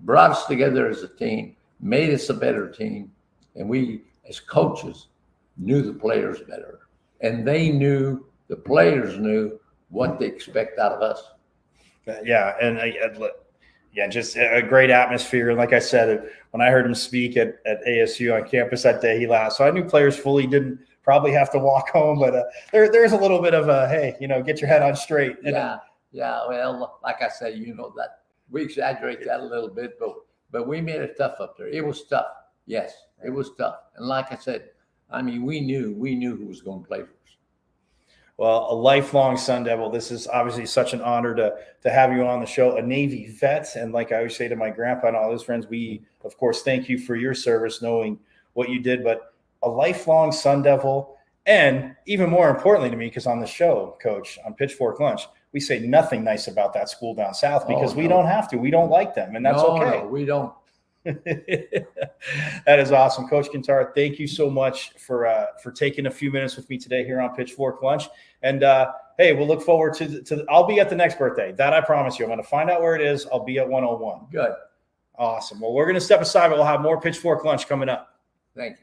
Brought us together as a team, made us a better team. And we, as coaches, knew the players better. And the players knew what they expect out of us. Yeah. And just a great atmosphere. And like I said, when I heard him speak at ASU on campus that day, he laughed. So I knew players fully didn't probably have to walk home, but there's a little bit of a, hey, get your head on straight. Yeah. Well, like I said, that we exaggerate that a little bit, but we made it tough up there. It was tough. Yes, it was tough. And like I said, I mean, we knew who was going to play for us. Well, a lifelong Sun Devil. This is obviously such an honor to have you on the show, a Navy vet. And like I always say to my grandpa and all his friends, we, of course, thank you for your service, knowing what you did, but a lifelong Sun Devil. And even more importantly to me, because on the show, Coach, on Pitchfork Lunch, we say nothing nice about that school down south because we don't have to. We don't like them, and that's okay. No, we don't. That is awesome. Coach Quintara, thank you so much for taking a few minutes with me today here on Pitchfork Lunch. And hey, we'll look forward to I'll be at the next birthday. That I promise you. I'm going to find out where it is. I'll be at 101. Good. Awesome. Well, we're going to step aside, but we'll have more Pitchfork Lunch coming up. Thank you.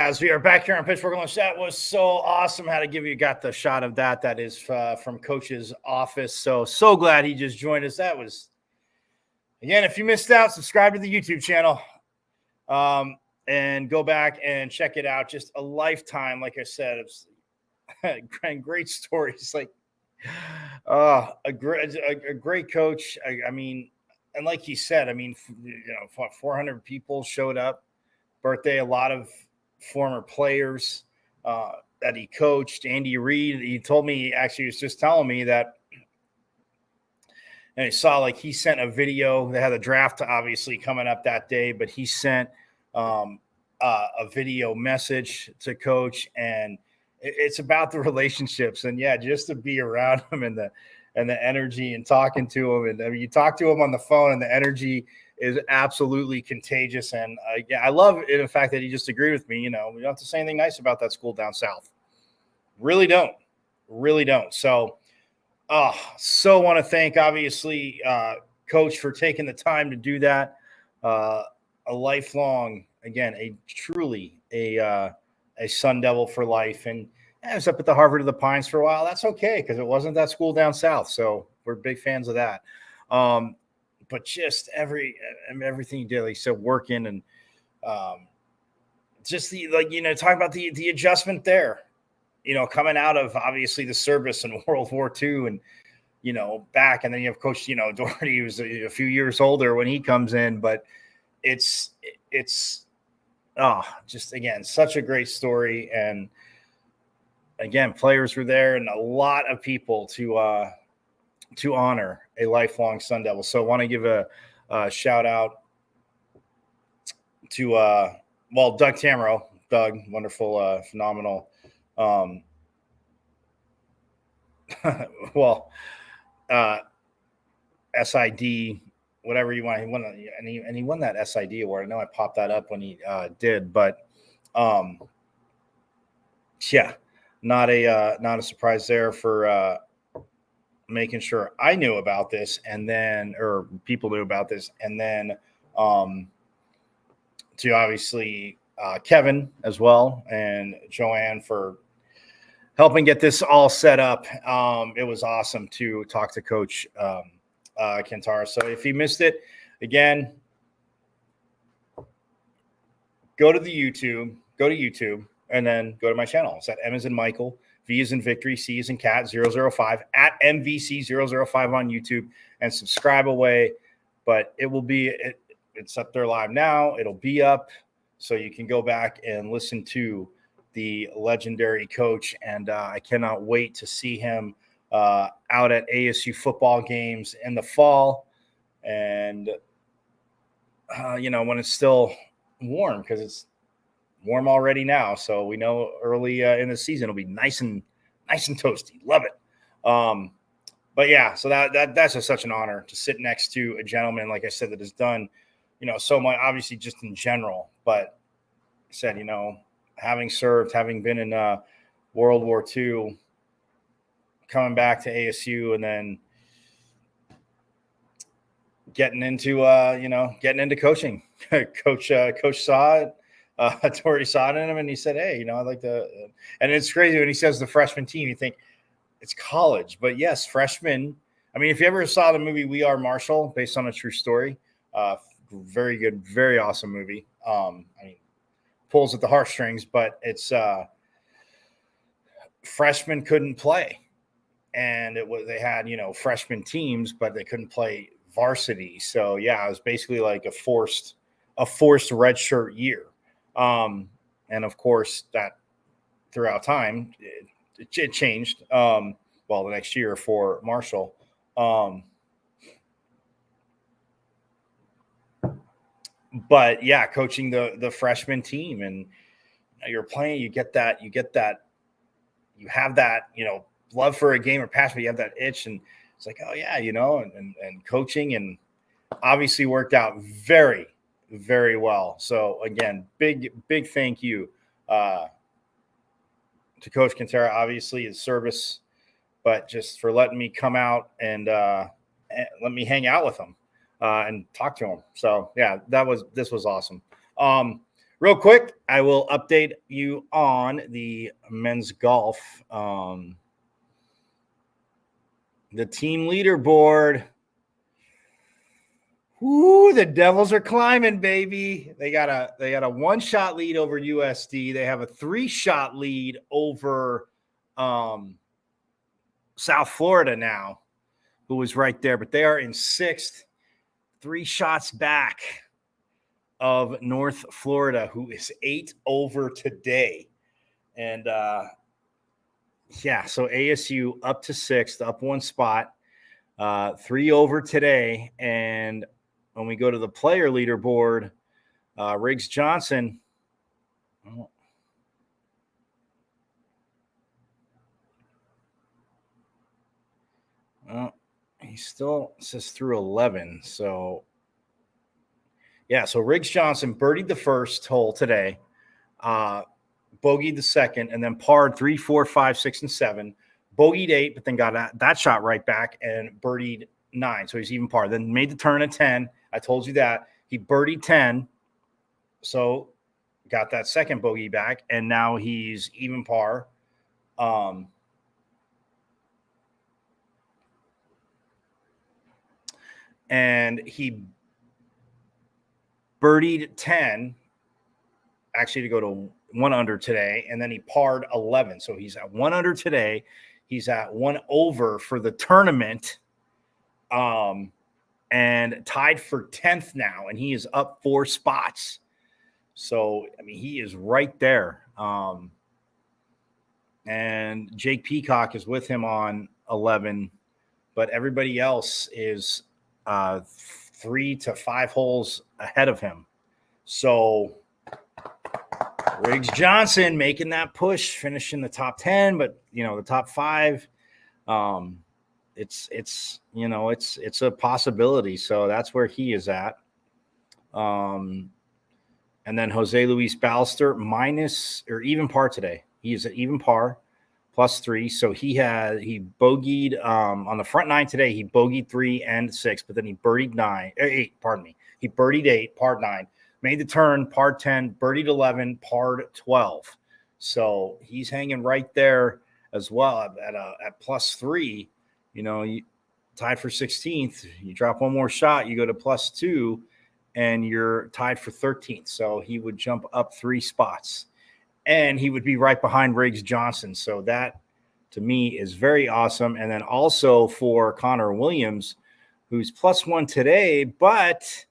As we are back here on Pitchfork Lunch, that was so awesome. How to give you got the shot of that. That is from Coach's office. So glad he just joined us. That was, again, if you missed out, subscribe to the YouTube channel and go back and check it out. Just a lifetime, like I said, of great stories. Like a great coach. I mean, and like he said, I mean, 400 people showed up. Birthday, a lot of former players that he coached. Andy Reid, he told me, actually, he was just telling me that, and I saw like he sent a video. They had a draft obviously coming up that day, but he sent a video message to coach, and it's about the relationships. And yeah, just to be around him and the energy and talking to him. And I mean, you talk to him on the phone and the energy is absolutely contagious. And I love it, the fact that he just agreed with me. We don't have to say anything nice about that school down south. Really don't. So want to thank, obviously, Coach for taking the time to do that. A lifelong, again, truly a Sun Devil for life. And I was up at the Harvard of the Pines for a while. That's okay, because it wasn't that school down south. So we're big fans of that. But just everything he did, like he said, working and just talking about the adjustment there, coming out of obviously the service in World War II and, back. And then you have Coach, Doherty, who's a few years older when he comes in. But it's just, again, such a great story. And again, players were there and a lot of people to honor a lifelong Sun Devil. So I want to give a shout out to Doug Tamero. Doug, wonderful, phenomenal. SID, whatever you want. He won, and he won that SID award. I know I popped that up when he did, but not a surprise there for making sure I knew about this, and then, or people knew about this, and then to obviously Kevin as well, and Joanne for helping get this all set up. It was awesome to talk to Coach Kentara. So if you missed it, again, go to YouTube, and then go to my channel. It's at M as in Michael, V as in Victory, C as in Cat 005 at MVC005 on YouTube, and subscribe away. But it will be, it's up there live now. It'll be up so you can go back and listen to the legendary Coach. And I cannot wait to see him out at ASU football games in the fall. And, when it's still warm, because it's warm already now. So we know early in the season it'll be nice and toasty. Love it. But yeah, so that's just such an honor to sit next to a gentleman, like I said, that has done, so much, obviously just in general, but I said, having been in World War II, coming back to ASU, and then getting into coaching. Coach saw it. Doherty saw it in him, and he said, "Hey, I'd like to." And it's crazy when he says the freshman team. You think it's college, but yes, freshmen. I mean, if you ever saw the movie We Are Marshall, based on a true story, very good, very awesome movie. Pulls at the heartstrings, but it's freshmen couldn't play, and they had freshman teams, but they couldn't play varsity. So yeah, it was basically like a forced redshirt year. And of course, that throughout time, it changed. The next year for Marshall. But yeah, coaching the freshman team, and you're playing, you have that, love for a game or passion, but you have that itch, and it's like, oh yeah, and coaching, and obviously worked out very, very well. So again, big thank you to Coach Kentara, obviously his service, but just for letting me come out and let me hang out with him and talk to him. So yeah, this was awesome. Real quick, I will update you on the men's golf. The team leaderboard. Ooh, the Devils are climbing, baby. They got a 1-shot lead over USD. They have a 3-shot lead over South Florida now, who was right there, but they are in 6th, 3 shots back of North Florida, who is 8 over today. And so ASU up to 6th, up 1 spot, 3 over today. And when we go to the player leaderboard, Riggs Johnson, he still says through 11. So, so Riggs Johnson birdied the first hole today, bogeyed the second, and then parred 3, 4, 5, 6, and 7. Bogeyed 8, but then got that shot right back and birdied 9. So he's even par. Then made the turn at 10. I told you that. He birdied 10. So got that second bogey back, and now he's even par. And he birdied 10, actually to go to 1 under today, and then he parred 11. So he's at 1 under today. He's at 1 over for the tournament, and tied for 10th now, and he is up 4 spots. So, I mean, he is right there. And Jake Peacock is with him on 11, but everybody else is 3 to 5 holes ahead of him. So Riggs Johnson making that push, finishing the top 10, but the top 5, it's a possibility. So that's where he is at. And then Jose Luis Ballester minus or even par today. He is at even par +3. So he bogeyed on the front 9 today. He bogeyed 3 and 6, but then he birdied 8. Pardon me. He birdied 8, parred 9, made the turn, parred 10, birdied 11, parred 12. So he's hanging right there as well at +3. You tied for 16th. You drop one more shot, you go to +2, and you're tied for 13th. So he would jump up 3 spots, and he would be right behind Riggs Johnson. So that, to me, is very awesome. And then also for Connor Williams, who's +1 today, but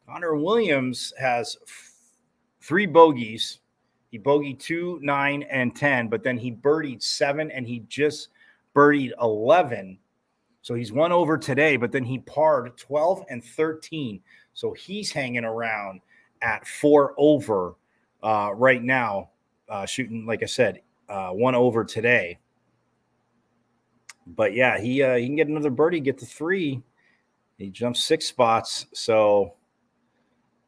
Connor Williams has 3 bogeys. He bogeyed 2, 9, and 10, but then he birdied 7, and he just birdied 11. So he's 1 over today, but then he parred 12 and 13. So he's hanging around at 4 over right now, shooting, like I said, 1 over today. But yeah, he can get another birdie, get to 3. He jumps 6 spots. So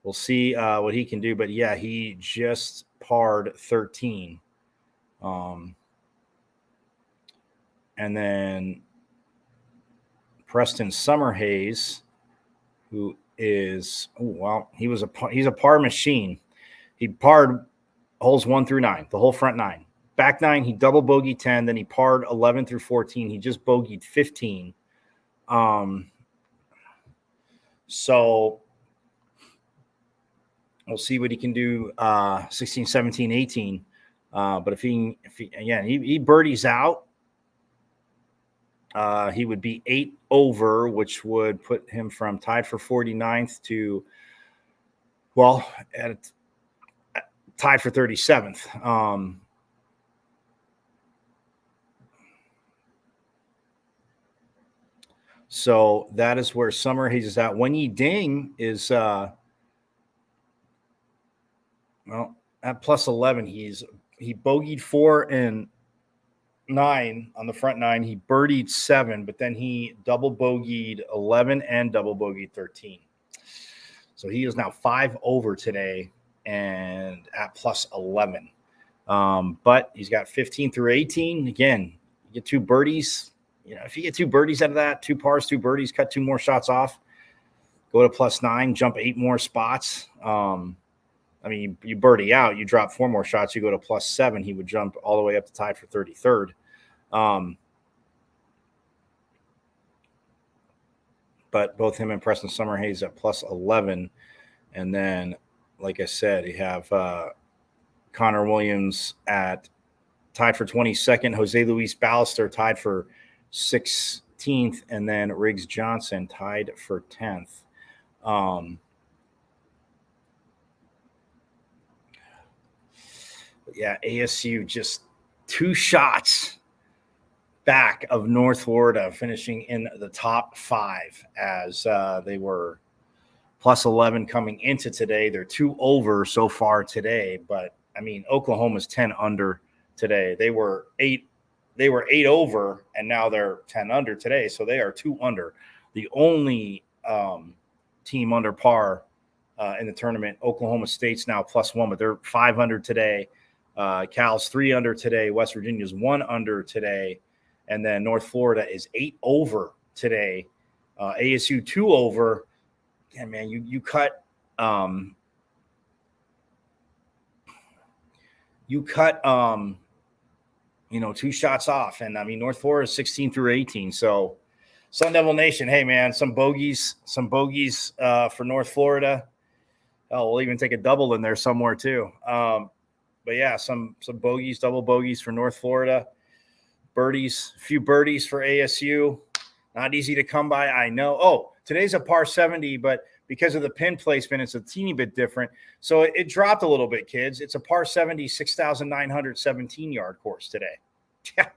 we'll see what he can do. But yeah, he just parred 13. And then Preston Summerhays, who is he's a par machine. He parred holes 1 through 9, the whole front 9. Back 9, he double bogeyed 10, then he parred 11 through 14. He just bogeyed 15. So we'll see what he can do 16, 17, 18. But if he birdies out, he would be 8 over, which would put him from tied for 49th to, tied for 37th. So that is where Summerhays is at. Wenyi Ding is at +11. He bogeyed 4 and 9 on the front 9. He birdied 7, but then he double bogeyed 11 and double bogeyed 13. So he is now 5 over today and at +11. But he's got 15 through 18. Again, you get 2 birdies. If you get 2 birdies out of that, 2 pars, 2 birdies, cut 2 more shots off, go to +9, jump 8 more spots. I mean, you birdie out, you drop 4 more shots, you go to +7. He would jump all the way up to tied for 33rd. But both him and Preston Summerhays at +11. And then, like I said, you have Connor Williams at tied for 22nd. Jose Luis Ballester tied for 16th. And then Riggs Johnson tied for 10th. Yeah, ASU just 2 shots back of North Florida, finishing in the top 5 as they were +11 coming into today. They're 2 over so far today, but I mean, Oklahoma's 10 under today. They were 8 over, and now they're 10 under today, so they are 2 under. The only team under par in the tournament, Oklahoma State's now +1, but they're 5 under today. Cal's 3 under today. West Virginia's 1 under today. And then North Florida is 8 over today. ASU 2 over. Yeah, man, you cut 2 shots off. And I mean, North Florida is 16 through 18. So Sun Devil Nation, hey man, some bogeys for North Florida. Oh, we'll even take a double in there somewhere too. But yeah, some bogeys, double bogeys for North Florida. Birdies, a few birdies for ASU. Not easy to come by, I know. Oh, today's a par 70, but because of the pin placement, it's a teeny bit different. So it dropped a little bit, kids. It's a par 70, 6,917-yard course today. Yeah.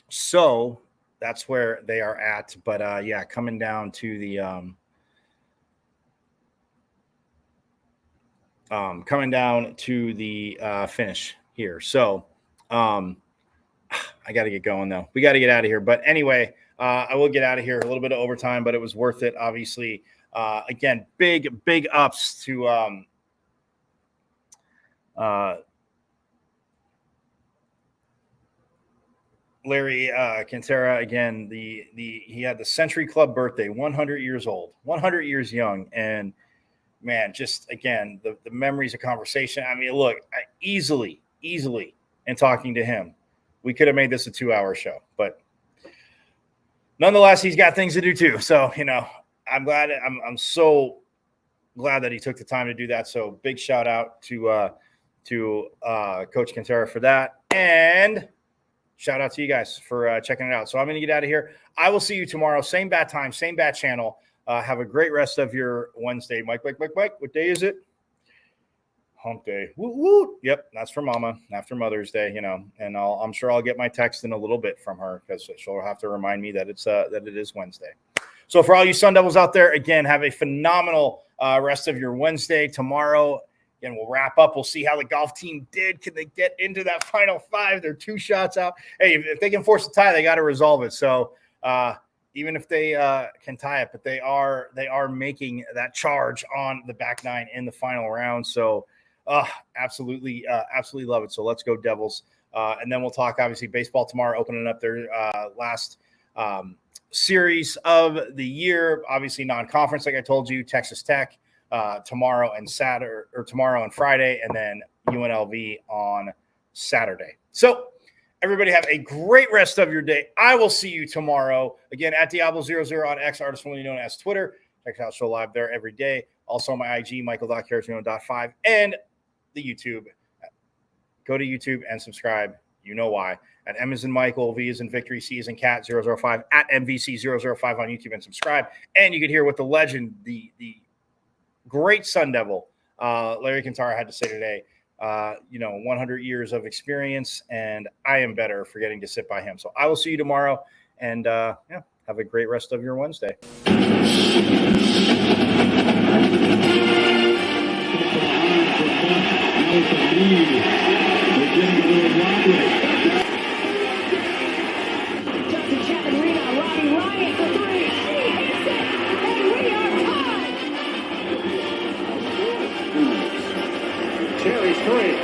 So that's where they are at. But yeah, coming down to the finish here. So I got to get going though. We got to get out of here. But anyway, I will get out of here. A little bit of overtime, but it was worth it. Obviously, again, big ups to Larry Quintera. Again, he had the Century Club birthday, 100 years old, 100 years young, and man, just again the memories of conversation. I mean, look, easily, in talking to him, we could have made this a 2-hour show, but nonetheless, he's got things to do too. So, I'm glad. I'm so glad that he took the time to do that. So, big shout out to Coach Quintera for that, and shout out to you guys for checking it out. So, I'm going to get out of here. I will see you tomorrow, same bat time, same bat channel. Have a great rest of your Wednesday. Mike. What day is it? Hump day. Woo. Yep, that's for Mama after Mother's Day, and I'm sure I'll get my text in a little bit from her because she'll have to remind me that it is Wednesday. So for all you Sun Devils out there, again, have a phenomenal rest of your Wednesday. Tomorrow, again, we'll wrap up. We'll see how the golf team did. Can they get into that final 5? They're 2 shots out. Hey, if they can force a tie, they got to resolve it. So even if they can tie it, but they are making that charge on the back 9 in the final round. So absolutely love it. So let's go Devils. And then we'll talk, obviously, baseball tomorrow, opening up their last series of the year. Obviously, non-conference, like I told you, Texas Tech tomorrow and Friday, and then UNLV on Saturday. So everybody have a great rest of your day. I will see you tomorrow. Again, at Diablo00 on X, artist formerly known as Twitter. Check out Show Live there every day. Also on my IG, michael.caratino.5, and the YouTube. Go to YouTube and subscribe. You know why. At M as in Michael, V as in Victory, C as in Cat 005, at MVC005 on YouTube, and subscribe. And you can hear what the legend, the great Sun Devil, Larry Quintera, had to say today. 100 years of experience, and I am better for getting to sit by him. So I will see you tomorrow, and have a great rest of your Wednesday. Terry's three.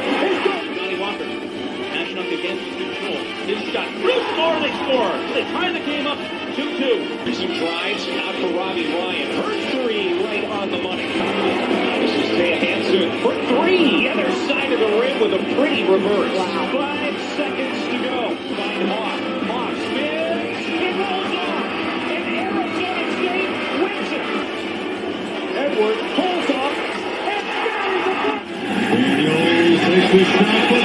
Johnny Walker matching up against control. His shot. Bruce score. They score. They tie the game up. 2-2. Recent drives out for Robbie Ryan. Her three right on the money. This is Taya Hansen for three. Other side of the rim with a pretty reverse. Wow. 5 seconds to go. Find Hawk. Hawk spins. It rolls off. And Arizona State wins it. Edwards pulls off and buries the puck. Daniels takes the shot.